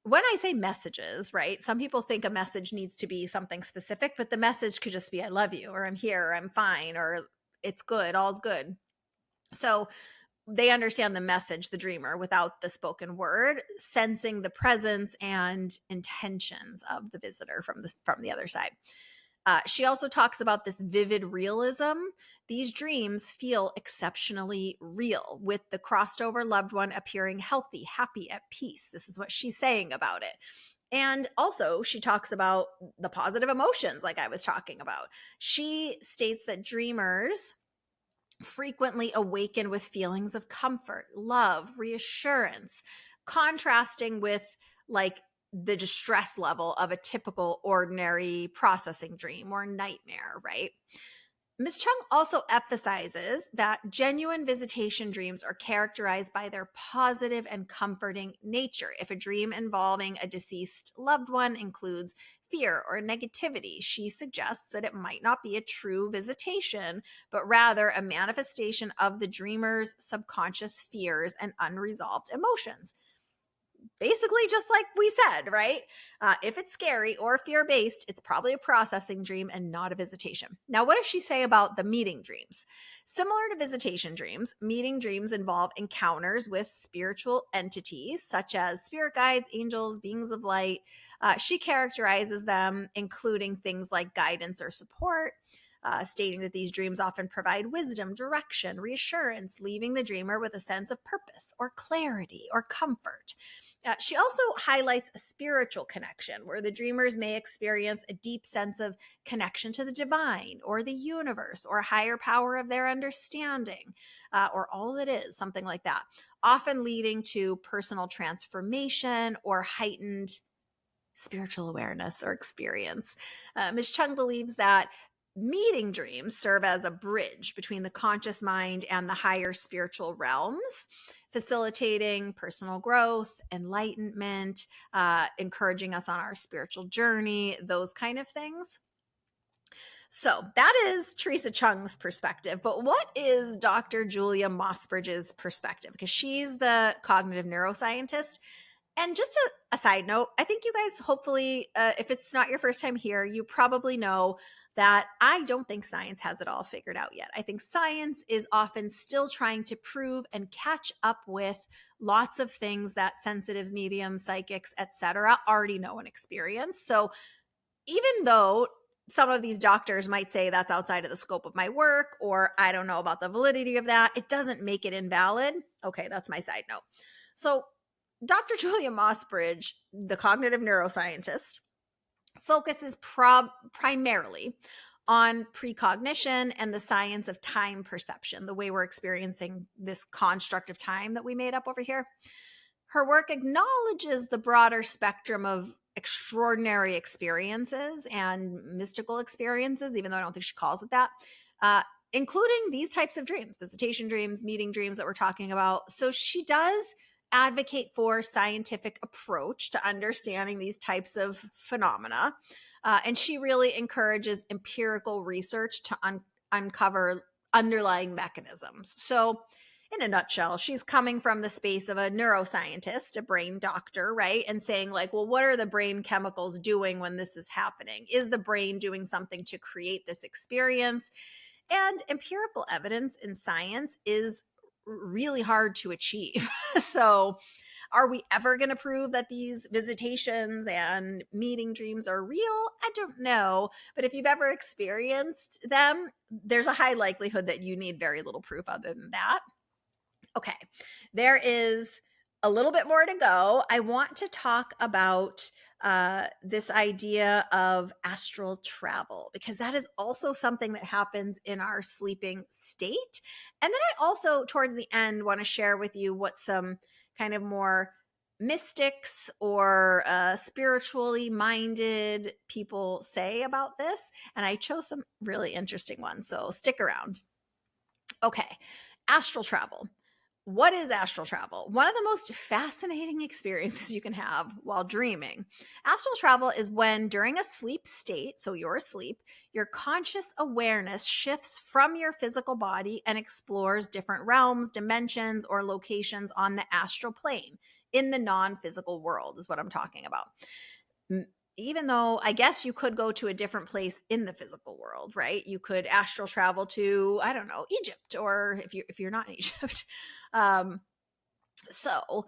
when I say messages, right, some people think a message needs to be something specific, but the message could just be, I love you, or I'm here, or I'm fine, or it's good, all's good. So they understand the message, the dreamer, without the spoken word, sensing the presence and intentions of the visitor from the other side. She also talks about this vivid realism. These dreams feel exceptionally real, with the crossed over loved one appearing healthy, happy, at peace. This is what she's saying about it. And also, she talks about the positive emotions, like I was talking about. She states that dreamers frequently awaken with feelings of comfort, love, reassurance, contrasting with like the distress level of a typical ordinary processing dream or nightmare, right? Ms. Chung also emphasizes that genuine visitation dreams are characterized by their positive and comforting nature. If a dream involving a deceased loved one includes fear or negativity, she suggests that it might not be a true visitation, but rather a manifestation of the dreamer's subconscious fears and unresolved emotions. Basically, just like we said, right? If it's scary or fear based, it's probably a processing dream and not a visitation. Now, what does she say about the meeting dreams? Similar to visitation dreams, meeting dreams involve encounters with spiritual entities such as spirit guides, angels, beings of light. She characterizes them, including things like guidance or support. Stating that these dreams often provide wisdom, direction, reassurance, leaving the dreamer with a sense of purpose or clarity or comfort. She also highlights a spiritual connection where the dreamers may experience a deep sense of connection to the divine or the universe or a higher power of their understanding, or all it is, something like that, often leading to personal transformation or heightened spiritual awareness or experience. Ms. Chung believes that meeting dreams serve as a bridge between the conscious mind and the higher spiritual realms, facilitating personal growth, enlightenment, encouraging us on our spiritual journey, those kind of things. So that is Teresa Chung's perspective. But what is Dr. Julia Mossbridge's perspective? Because she's the cognitive neuroscientist. And just a side note, I think you guys hopefully, if it's not your first time here, you probably know that I don't think science has it all figured out yet. I think science is often still trying to prove and catch up with lots of things that sensitives, mediums, psychics, etc. already know and experience. So even though some of these doctors might say that's outside of the scope of my work, or I don't know about the validity of that, it doesn't make it invalid. Okay, that's my side note. So Dr. Julia Mossbridge, the cognitive neuroscientist, focuses primarily on precognition and the science of time perception, the way we're experiencing this construct of time that we made up over here. Her work acknowledges the broader spectrum of extraordinary experiences and mystical experiences, even though I don't think she calls it that, including these types of dreams, visitation dreams, meeting dreams that we're talking about. So she does advocate for scientific approach to understanding these types of phenomena. And she really encourages empirical research to uncover underlying mechanisms. So in a nutshell, she's coming from the space of a neuroscientist, a brain doctor, right? And saying like, well, what are the brain chemicals doing when this is happening? Is the brain doing something to create this experience? And empirical evidence in science is really hard to achieve. So are we ever going to prove that these visitations and meeting dreams are real? I don't know. But if you've ever experienced them, there's a high likelihood that you need very little proof other than that. Okay, there is a little bit more to go. I want to talk about this idea of astral travel, because that is also something that happens in our sleeping state. And then I also, towards the end, want to share with you what some kind of more mystics or spiritually minded people say about this. And I chose some really interesting ones, so stick around. Okay, astral travel. What is astral travel? One of the most fascinating experiences you can have while dreaming. Astral travel is when, during a sleep state, so you're asleep, your conscious awareness shifts from your physical body and explores different realms, dimensions, or locations on the astral plane. in the non-physical world is what I'm talking about. Even though I guess you could go to a different place in the physical world, right? You could astral travel to, I don't know, Egypt, or if you're not in Egypt. So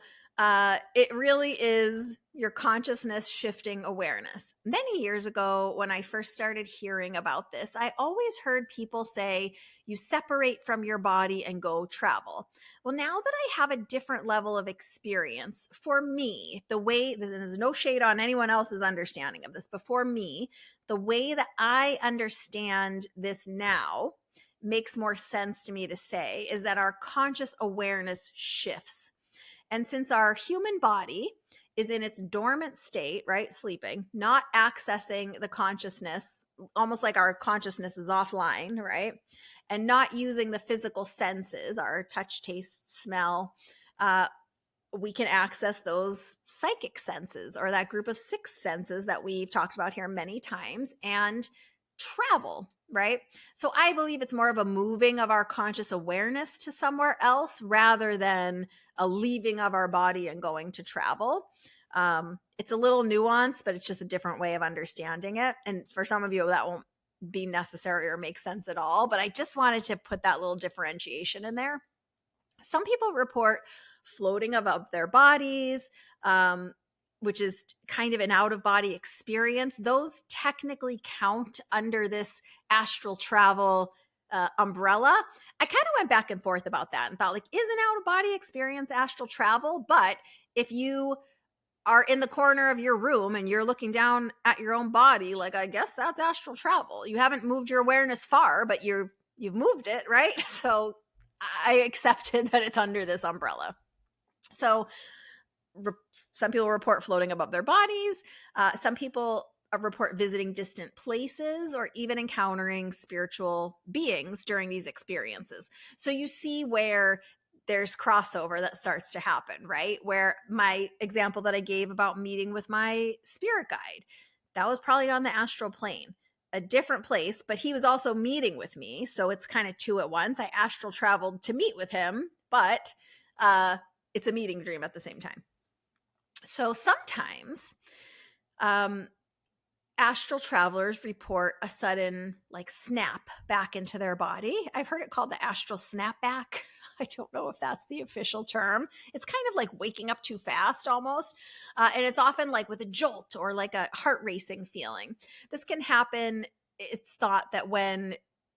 it really is your consciousness shifting awareness. Many years ago, when I first started hearing about this, I always heard people say you separate from your body and go travel. Well, now that I have a different level of experience, for me, the way, there's no shade on anyone else's understanding of this, but for me, the way that I understand this now makes more sense to me to say is that our conscious awareness shifts. And since our human body is in its dormant state, right, sleeping, not accessing the consciousness, almost like our consciousness is offline, right, and not using the physical senses, our touch, taste, smell, we can access those psychic senses, or that group of six senses that we've talked about here many times, and travel, right? So I believe it's more of a moving of our conscious awareness to somewhere else rather than a leaving of our body and going to travel. It's a little nuanced, but it's just a different way of understanding it. And for some of you, that won't be necessary or make sense at all. But I just wanted to put that little differentiation in there. Some people report floating above their bodies, which is kind of an out-of-body experience. Those technically count under this astral travel umbrella. I kind of went back and forth about that and thought, like, is an out-of-body experience astral travel? But if you are in the corner of your room and you're looking down at your own body, like, I guess that's astral travel. You haven't moved your awareness far, but you've moved it, right? So I accepted that it's under this umbrella. So some people report floating above their bodies. Some people report visiting distant places or even encountering spiritual beings during these experiences. So you see where there's crossover that starts to happen, right? Where my example that I gave about meeting with my spirit guide, that was probably on the astral plane, a different place, but he was also meeting with me. So it's kind of two at once. I astral traveled to meet with him, but it's a meeting dream at the same time. So sometimes astral travelers report a sudden like snap back into their body. I've heard it called the astral snapback. I don't know if that's the official term. It's kind of like waking up too fast almost. And it's often like with a jolt or like a heart racing feeling. This can happen. It's thought that when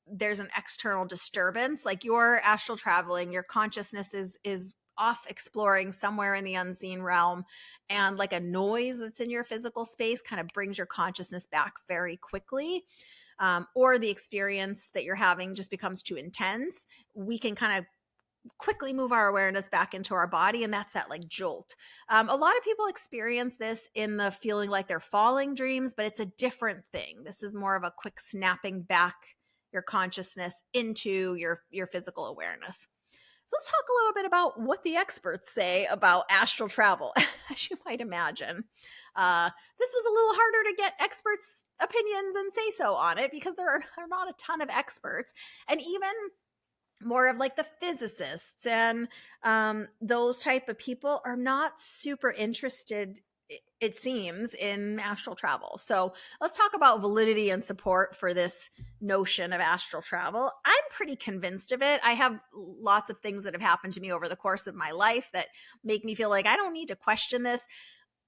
there's an external disturbance, like you're astral traveling, your consciousness is off exploring somewhere in the unseen realm, and like a noise that's in your physical space kind of brings your consciousness back very quickly, or the experience that you're having just becomes too intense, we can kind of quickly move our awareness back into our body, and that's that like jolt. A lot of people experience this in the feeling like they're falling dreams, but it's a different thing. This is more of a quick snapping back your consciousness into your physical awareness. So let's talk a little bit about what the experts say about astral travel. As you might imagine, this was a little harder to get experts' opinions and say so on it because there are not a ton of experts, and even more of like the physicists and those type of people are not super interested, it seems, in astral travel. So let's talk about validity and support for this notion of astral travel. I'm pretty convinced of it. I have lots of things that have happened to me over the course of my life that make me feel like I don't need to question this.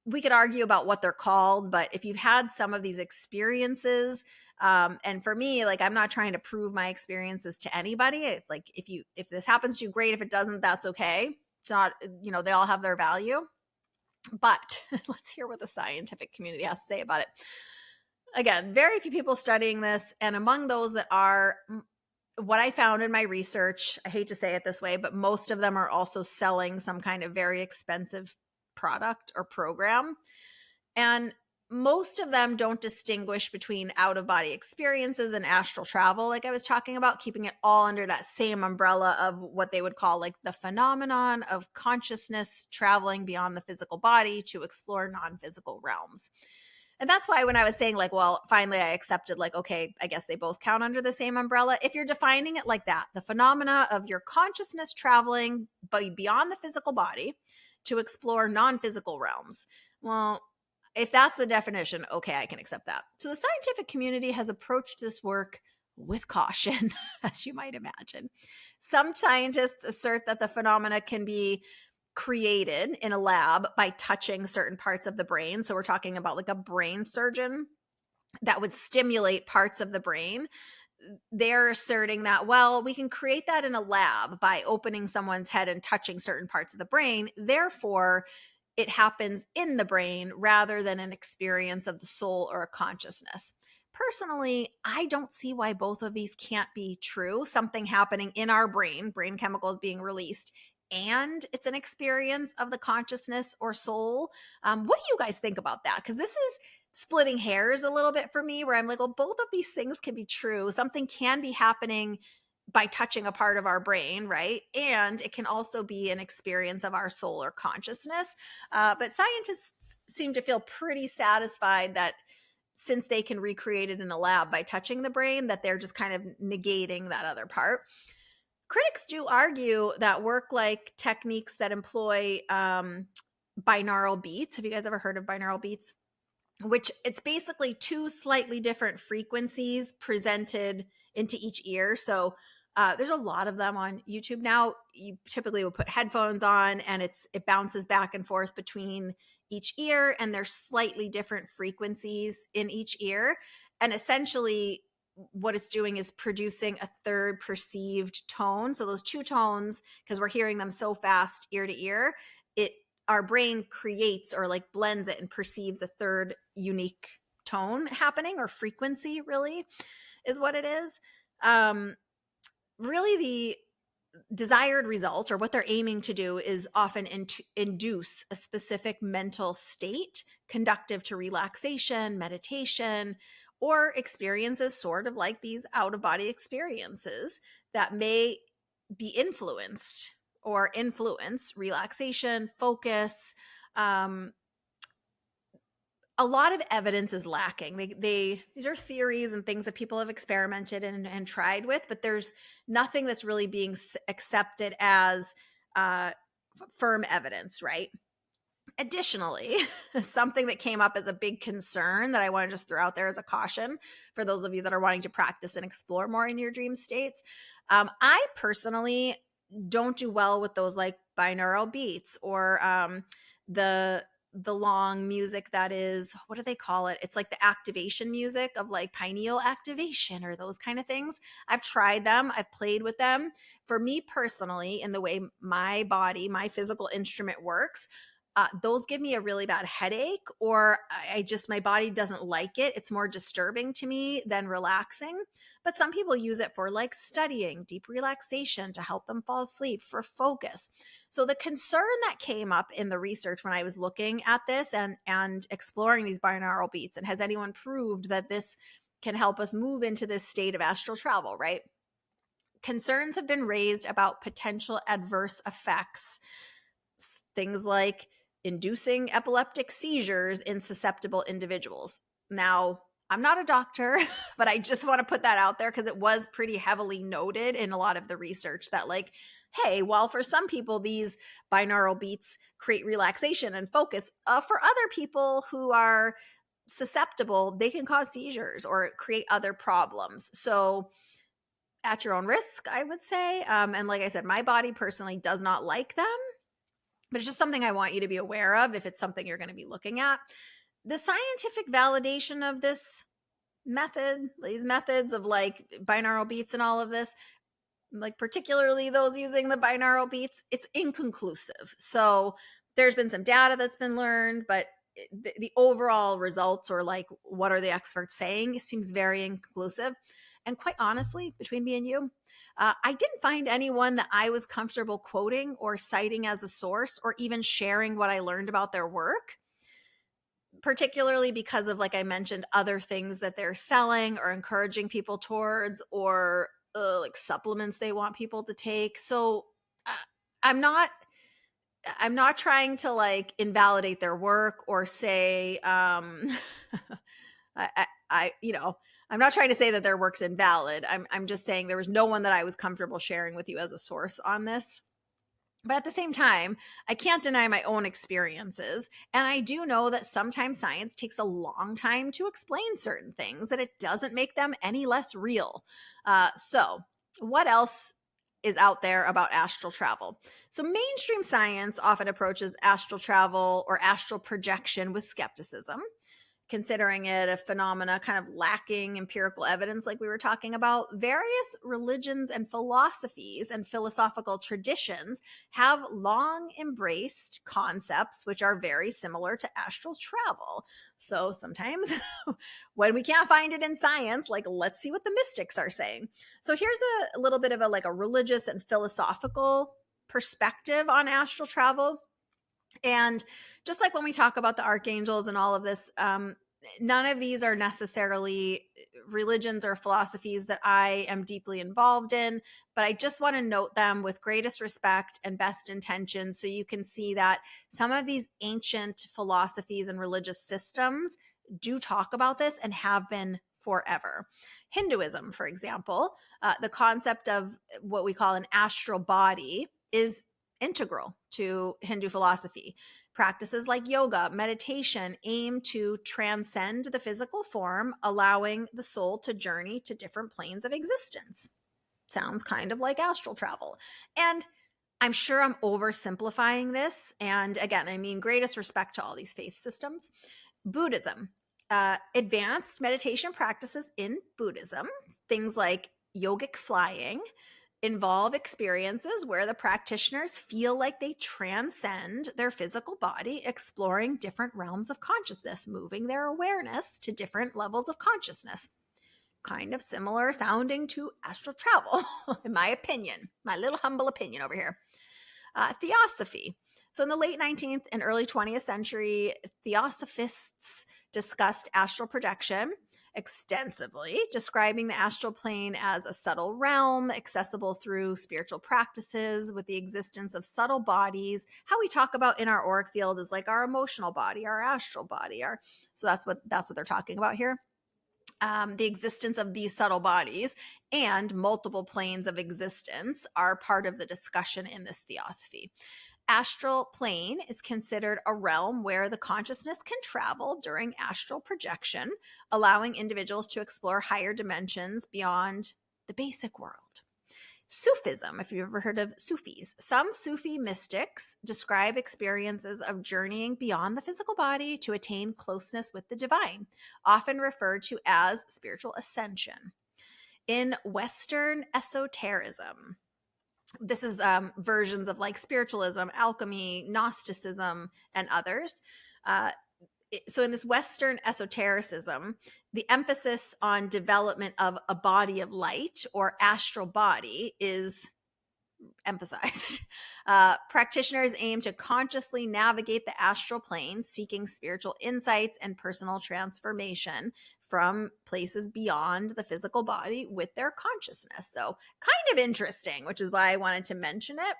We could argue about what they're called, but if you've had some of these experiences, and for me, like, I'm not trying to prove my experiences to anybody. It's like, if this happens to you, great. If it doesn't, that's okay. It's not, they all have their value. But let's hear what the scientific community has to say about it. Again, very few people studying this. And among those that are, what I found in my research, I hate to say it this way, but most of them are also selling some kind of very expensive product or program. And most of them don't distinguish between out-of-body experiences and astral travel, like I was talking about, keeping it all under that same umbrella of what they would call like the phenomenon of consciousness traveling beyond the physical body to explore non-physical realms. And that's why when I was saying like, well, finally I accepted like, okay, I guess they both count under the same umbrella. If you're defining it like that, the phenomena of your consciousness traveling beyond the physical body, to explore non-physical realms. Well, if that's the definition, okay, I can accept that. So the scientific community has approached this work with caution, as you might imagine. Some scientists assert that the phenomena can be created in a lab by touching certain parts of the brain. So we're talking about like a brain surgeon that would stimulate parts of the brain. They're asserting that, well, we can create that in a lab by opening someone's head and touching certain parts of the brain. Therefore, it happens in the brain rather than an experience of the soul or a consciousness. Personally, I don't see why both of these can't be true. Something happening in our brain chemicals being released, and it's an experience of the consciousness or soul. What do you guys think about that? Because this is splitting hairs a little bit for me, where I'm like, well, both of these things can be true. Something can be happening by touching a part of our brain, right? And it can also be an experience of our soul or consciousness. But scientists seem to feel pretty satisfied that since they can recreate it in a lab by touching the brain, that they're just kind of negating that other part. Critics do argue that work like techniques that employ binaural beats. Have you guys ever heard of binaural beats? Which it's basically two slightly different frequencies presented into each ear. So there's a lot of them on YouTube now. You typically will put headphones on, and it bounces back and forth between each ear, and there's slightly different frequencies in each ear. And essentially, what it's doing is producing a third perceived tone. So those two tones, because we're hearing them so fast ear to ear, our brain creates or like blends it and perceives a third unique tone happening, or frequency really is what it is. Really the desired result, or what they're aiming to do, is often induce a specific mental state conducive to relaxation, meditation, or experiences sort of like these out-of-body experiences that may be influenced or influence relaxation, focus. A lot of evidence is lacking. These are theories and things that people have experimented and tried with, but there's nothing that's really being accepted as firm evidence, right? Additionally, something that came up as a big concern that I want to just throw out there as a caution for those of you that are wanting to practice and explore more in your dream states. I personally don't do well with those like binaural beats, or the long music that is, what do they call it? It's like the activation music of like pineal activation or those kind of things. I've tried them. I've played with them. For me personally, in the way my body, my physical instrument works, those give me a really bad headache, or my body doesn't like it. It's more disturbing to me than relaxing. But some people use it for like studying, deep relaxation, to help them fall asleep, for focus. So the concern that came up in the research when I was looking at this and exploring these binaural beats, and has anyone proved that this can help us move into this state of astral travel, right? Concerns have been raised about potential adverse effects, things like inducing epileptic seizures in susceptible individuals. Now, I'm not a doctor, but I just want to put that out there because it was pretty heavily noted in a lot of the research that, like, hey, while for some people these binaural beats create relaxation and focus, for other people who are susceptible, they can cause seizures or create other problems. So at your own risk, I would say. And like I said, my body personally does not like them. But it's just something I want you to be aware of if it's something you're going to be looking at. The scientific validation of this method, these methods of like binaural beats and all of this, like particularly those using the binaural beats, it's inconclusive. So there's been some data that's been learned, but the overall results, or like what are the experts saying, seems very inconclusive. And quite honestly, between me and you, I didn't find anyone that I was comfortable quoting or citing as a source, or even sharing what I learned about their work, particularly because of, like I mentioned, other things that they're selling or encouraging people towards, or like supplements they want people to take. So I'm not trying to like invalidate their work or say I'm not trying to say that their work's invalid. I'm just saying there was no one that I was comfortable sharing with you as a source on this. But at the same time, I can't deny my own experiences. And I do know that sometimes science takes a long time to explain certain things, and it doesn't make them any less real. So, what else is out there about astral travel? So, mainstream science often approaches astral travel or astral projection with skepticism, considering it a phenomena kind of lacking empirical evidence, like we were talking about. Various religions and philosophies and philosophical traditions have long embraced concepts which are very similar to astral travel. So sometimes when we can't find it in science, like, let's see what the mystics are saying. So here's a little bit of a religious and philosophical perspective on astral travel. And just like when we talk about the archangels and all of this, none of these are necessarily religions or philosophies that I am deeply involved in, but I just want to note them with greatest respect and best intention, so you can see that some of these ancient philosophies and religious systems do talk about this and have been forever. Hinduism, for example, the concept of what we call an astral body is integral to Hindu philosophy. Practices like yoga, meditation aim to transcend the physical form, allowing the soul to journey to different planes of existence. Sounds kind of like astral travel. And I'm sure I'm oversimplifying this. And again, I mean greatest respect to all these faith systems. Buddhism, advanced meditation practices in Buddhism, things like yogic flying, involve experiences where the practitioners feel like they transcend their physical body, exploring different realms of consciousness, moving their awareness to different levels of consciousness. Kind of similar sounding to astral travel, in my opinion, my little humble opinion over here. Theosophy. So in the late 19th and early 20th century, theosophists discussed astral projection extensively, describing the astral plane as a subtle realm accessible through spiritual practices with the existence of subtle bodies. How we talk about in our auric field is like our emotional body, our astral body. So that's what they're talking about here. The existence of these subtle bodies and multiple planes of existence are part of the discussion in this theosophy. Astral plane is considered a realm where the consciousness can travel during astral projection, allowing individuals to explore higher dimensions beyond the basic world. Sufism, if you've ever heard of Sufis. Some Sufi mystics describe experiences of journeying beyond the physical body to attain closeness with the divine, often referred to as spiritual ascension. In Western esotericism, this is versions of like spiritualism, alchemy, Gnosticism, and others. So in this Western esotericism, the emphasis on development of a body of light or astral body is emphasized. Practitioners aim to consciously navigate the astral plane, seeking spiritual insights and personal transformation from places beyond the physical body with their consciousness. So kind of interesting, which is why I wanted to mention it.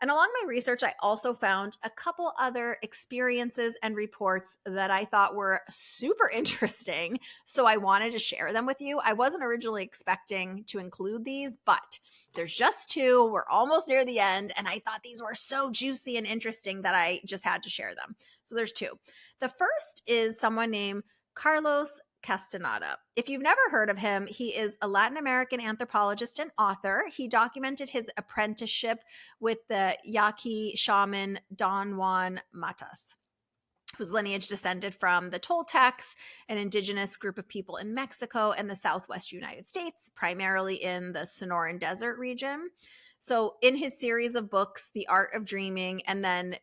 And along my research, I also found a couple other experiences and reports that I thought were super interesting. So I wanted to share them with you. I wasn't originally expecting to include these, but there's just two. We're almost near the end. And I thought these were so juicy and interesting that I just had to share them. So there's two. The first is someone named Carlos Castaneda. If you've never heard of him, he is a Latin American anthropologist and author. He documented his apprenticeship with the Yaqui shaman Don Juan Matas, whose lineage descended from the Toltecs, an indigenous group of people in Mexico and the Southwest United States, primarily in the Sonoran Desert region. So in his series of books, The Art of Dreaming, and then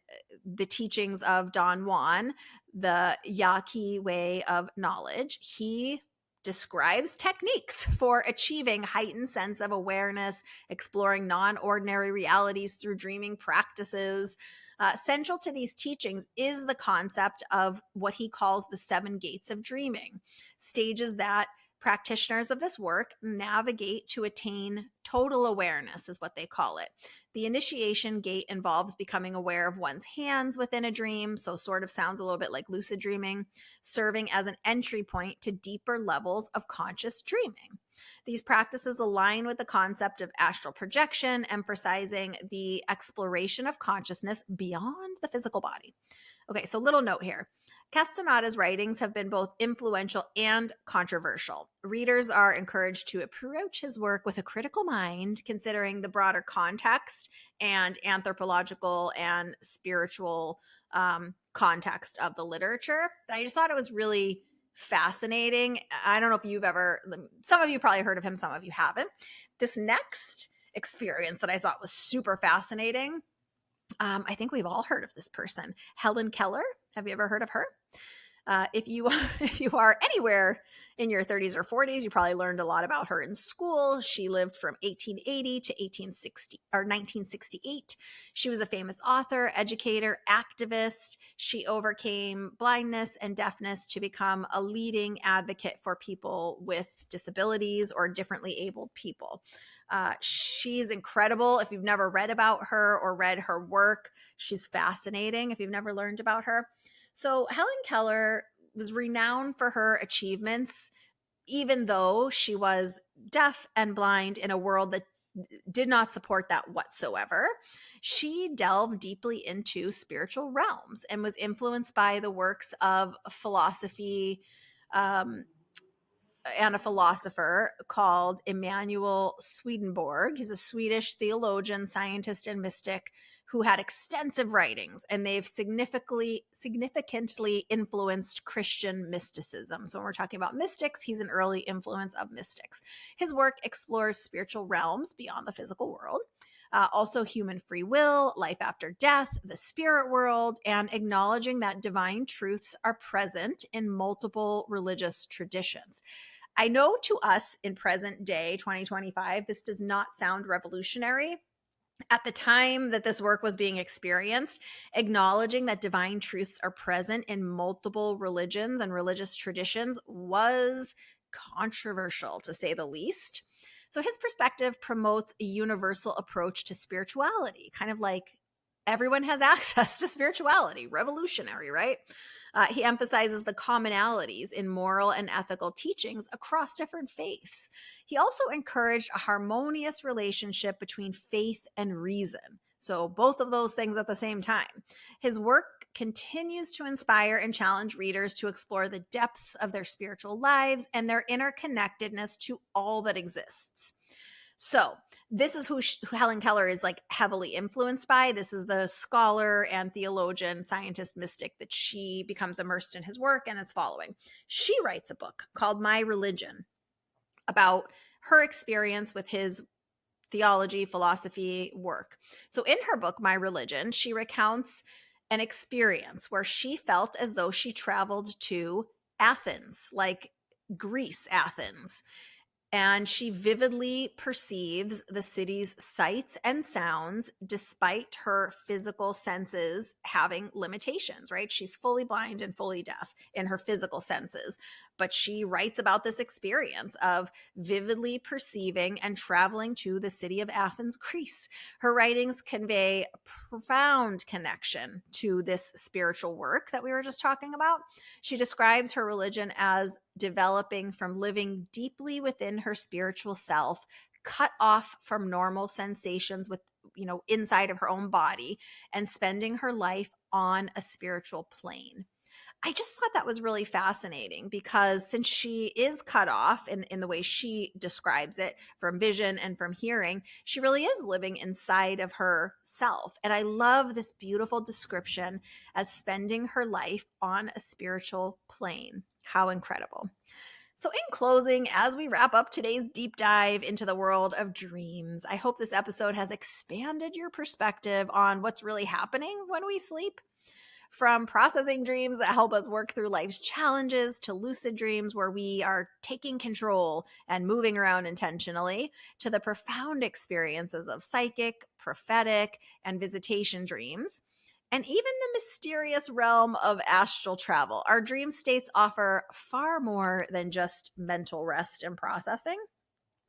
The Teachings of Don Juan, the Yaqui Way of Knowledge, he describes techniques for achieving heightened sense of awareness, exploring non-ordinary realities through dreaming practices. Central to these teachings is the concept of what he calls the 7 gates of dreaming, stages that Practitioners of this work navigate to attain total awareness, is what they call it. The initiation gate involves becoming aware of one's hands within a dream, so sort of sounds a little bit like lucid dreaming, serving as an entry point to deeper levels of conscious dreaming. These practices align with the concept of astral projection, emphasizing the exploration of consciousness beyond the physical body. Okay, so little note here. Castanada's writings have been both influential and controversial. Readers are encouraged to approach his work with a critical mind, considering the broader context and anthropological and spiritual context of the literature. I just thought it was really fascinating. I don't know if you've ever, some of you probably heard of him, some of you haven't. This next experience that I thought was super fascinating. I think we've all heard of this person, Helen Keller. Have you ever heard of her? If you are anywhere in your 30s or 40s, you probably learned a lot about her in school. She lived from 1880 to 1968. She was a famous author, educator, activist. She overcame blindness and deafness to become a leading advocate for people with disabilities or differently abled people. She's incredible. If you've never read about her or read her work, she's fascinating if you've never learned about her. So Helen Keller was renowned for her achievements, even though she was deaf and blind in a world that did not support that whatsoever. She delved deeply into spiritual realms and was influenced by the works of philosophy, and a philosopher called Emanuel Swedenborg. He's a Swedish theologian, scientist, and mystic who had extensive writings, and they've significantly influenced Christian mysticism. So when we're talking about mystics, he's an early influence of mystics. His work explores spiritual realms beyond the physical world, also human free will, life after death, the spirit world, and acknowledging that divine truths are present in multiple religious traditions. I know to us in present day, 2025, this does not sound revolutionary. At the time that this work was being experienced, acknowledging that divine truths are present in multiple religions and religious traditions was controversial, to say the least. So his perspective promotes a universal approach to spirituality, kind of like everyone has access to spirituality, revolutionary, right? He emphasizes the commonalities in moral and ethical teachings across different faiths. He also encouraged a harmonious relationship between faith and reason. So both of those things at the same time. His work continues to inspire and challenge readers to explore the depths of their spiritual lives and their interconnectedness to all that exists. So this is who Helen Keller is like heavily influenced by. This is the scholar and theologian, scientist, mystic that she becomes immersed in his work and is following. She writes a book called My Religion about her experience with his theology, philosophy work. So in her book, My Religion, she recounts an experience where she felt as though she traveled to Athens, like Greece, Athens. And she vividly perceives the city's sights and sounds despite her physical senses having limitations, right? She's fully blind and fully deaf in her physical senses. But she writes about this experience of vividly perceiving and traveling to the city of Athens, Greece. Her writings convey a profound connection to this spiritual work that we were just talking about. She describes her religion as developing from living deeply within her spiritual self, cut off from normal sensations with, inside of her own body, and spending her life on a spiritual plane. I just thought that was really fascinating because since she is cut off in the way she describes it from vision and from hearing, she really is living inside of herself. And I love this beautiful description as spending her life on a spiritual plane. How incredible. So in closing, as we wrap up today's deep dive into the world of dreams, I hope this episode has expanded your perspective on what's really happening when we sleep. From processing dreams that help us work through life's challenges to lucid dreams where we are taking control and moving around intentionally, to the profound experiences of psychic, prophetic, and visitation dreams. and even the mysterious realm of astral travel. Our dream states offer far more than just mental rest and processing.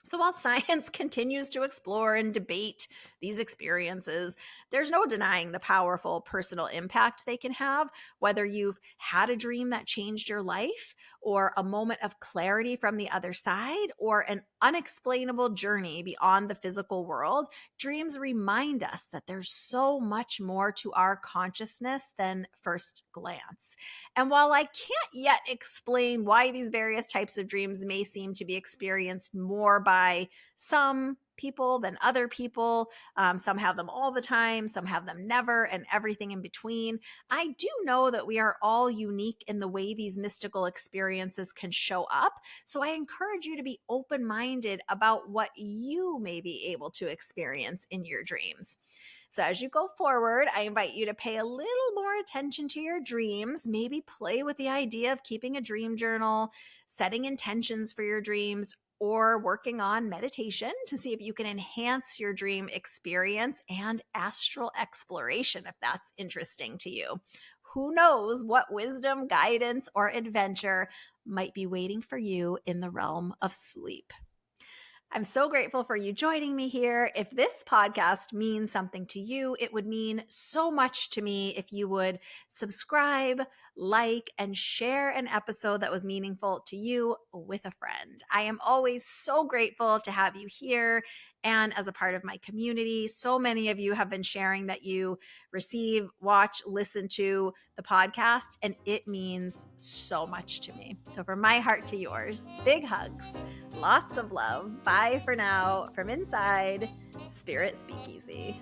So while science continues to explore and debate these experiences, there's no denying the powerful personal impact they can have, whether you've had a dream that changed your life, or a moment of clarity from the other side, or an unexplainable journey beyond the physical world. Dreams remind us that there's so much more to our consciousness than first glance. And while I can't yet explain why these various types of dreams may seem to be experienced more by some people than other people, some have them all the time, some have them never, and everything in between, I do know that we are all unique in the way these mystical experiences can show up. So I encourage you to be open minded about what you may be able to experience in your dreams. So as you go forward, I invite you to pay a little more attention to your dreams, maybe play with the idea of keeping a dream journal, setting intentions for your dreams, or working on meditation to see if you can enhance your dream experience and astral exploration if that's interesting to you. Who knows what wisdom, guidance, or adventure might be waiting for you in the realm of sleep. I'm so grateful for you joining me here. If this podcast means something to you, it would mean so much to me if you would subscribe, like, and share an episode that was meaningful to you with a friend. I am always so grateful to have you here and as a part of my community. So many of you have been sharing that you receive, watch, listen to the podcast, and it means so much to me. So from my heart to yours, big hugs. Lots of love. Bye for now from inside Spirit Speakeasy.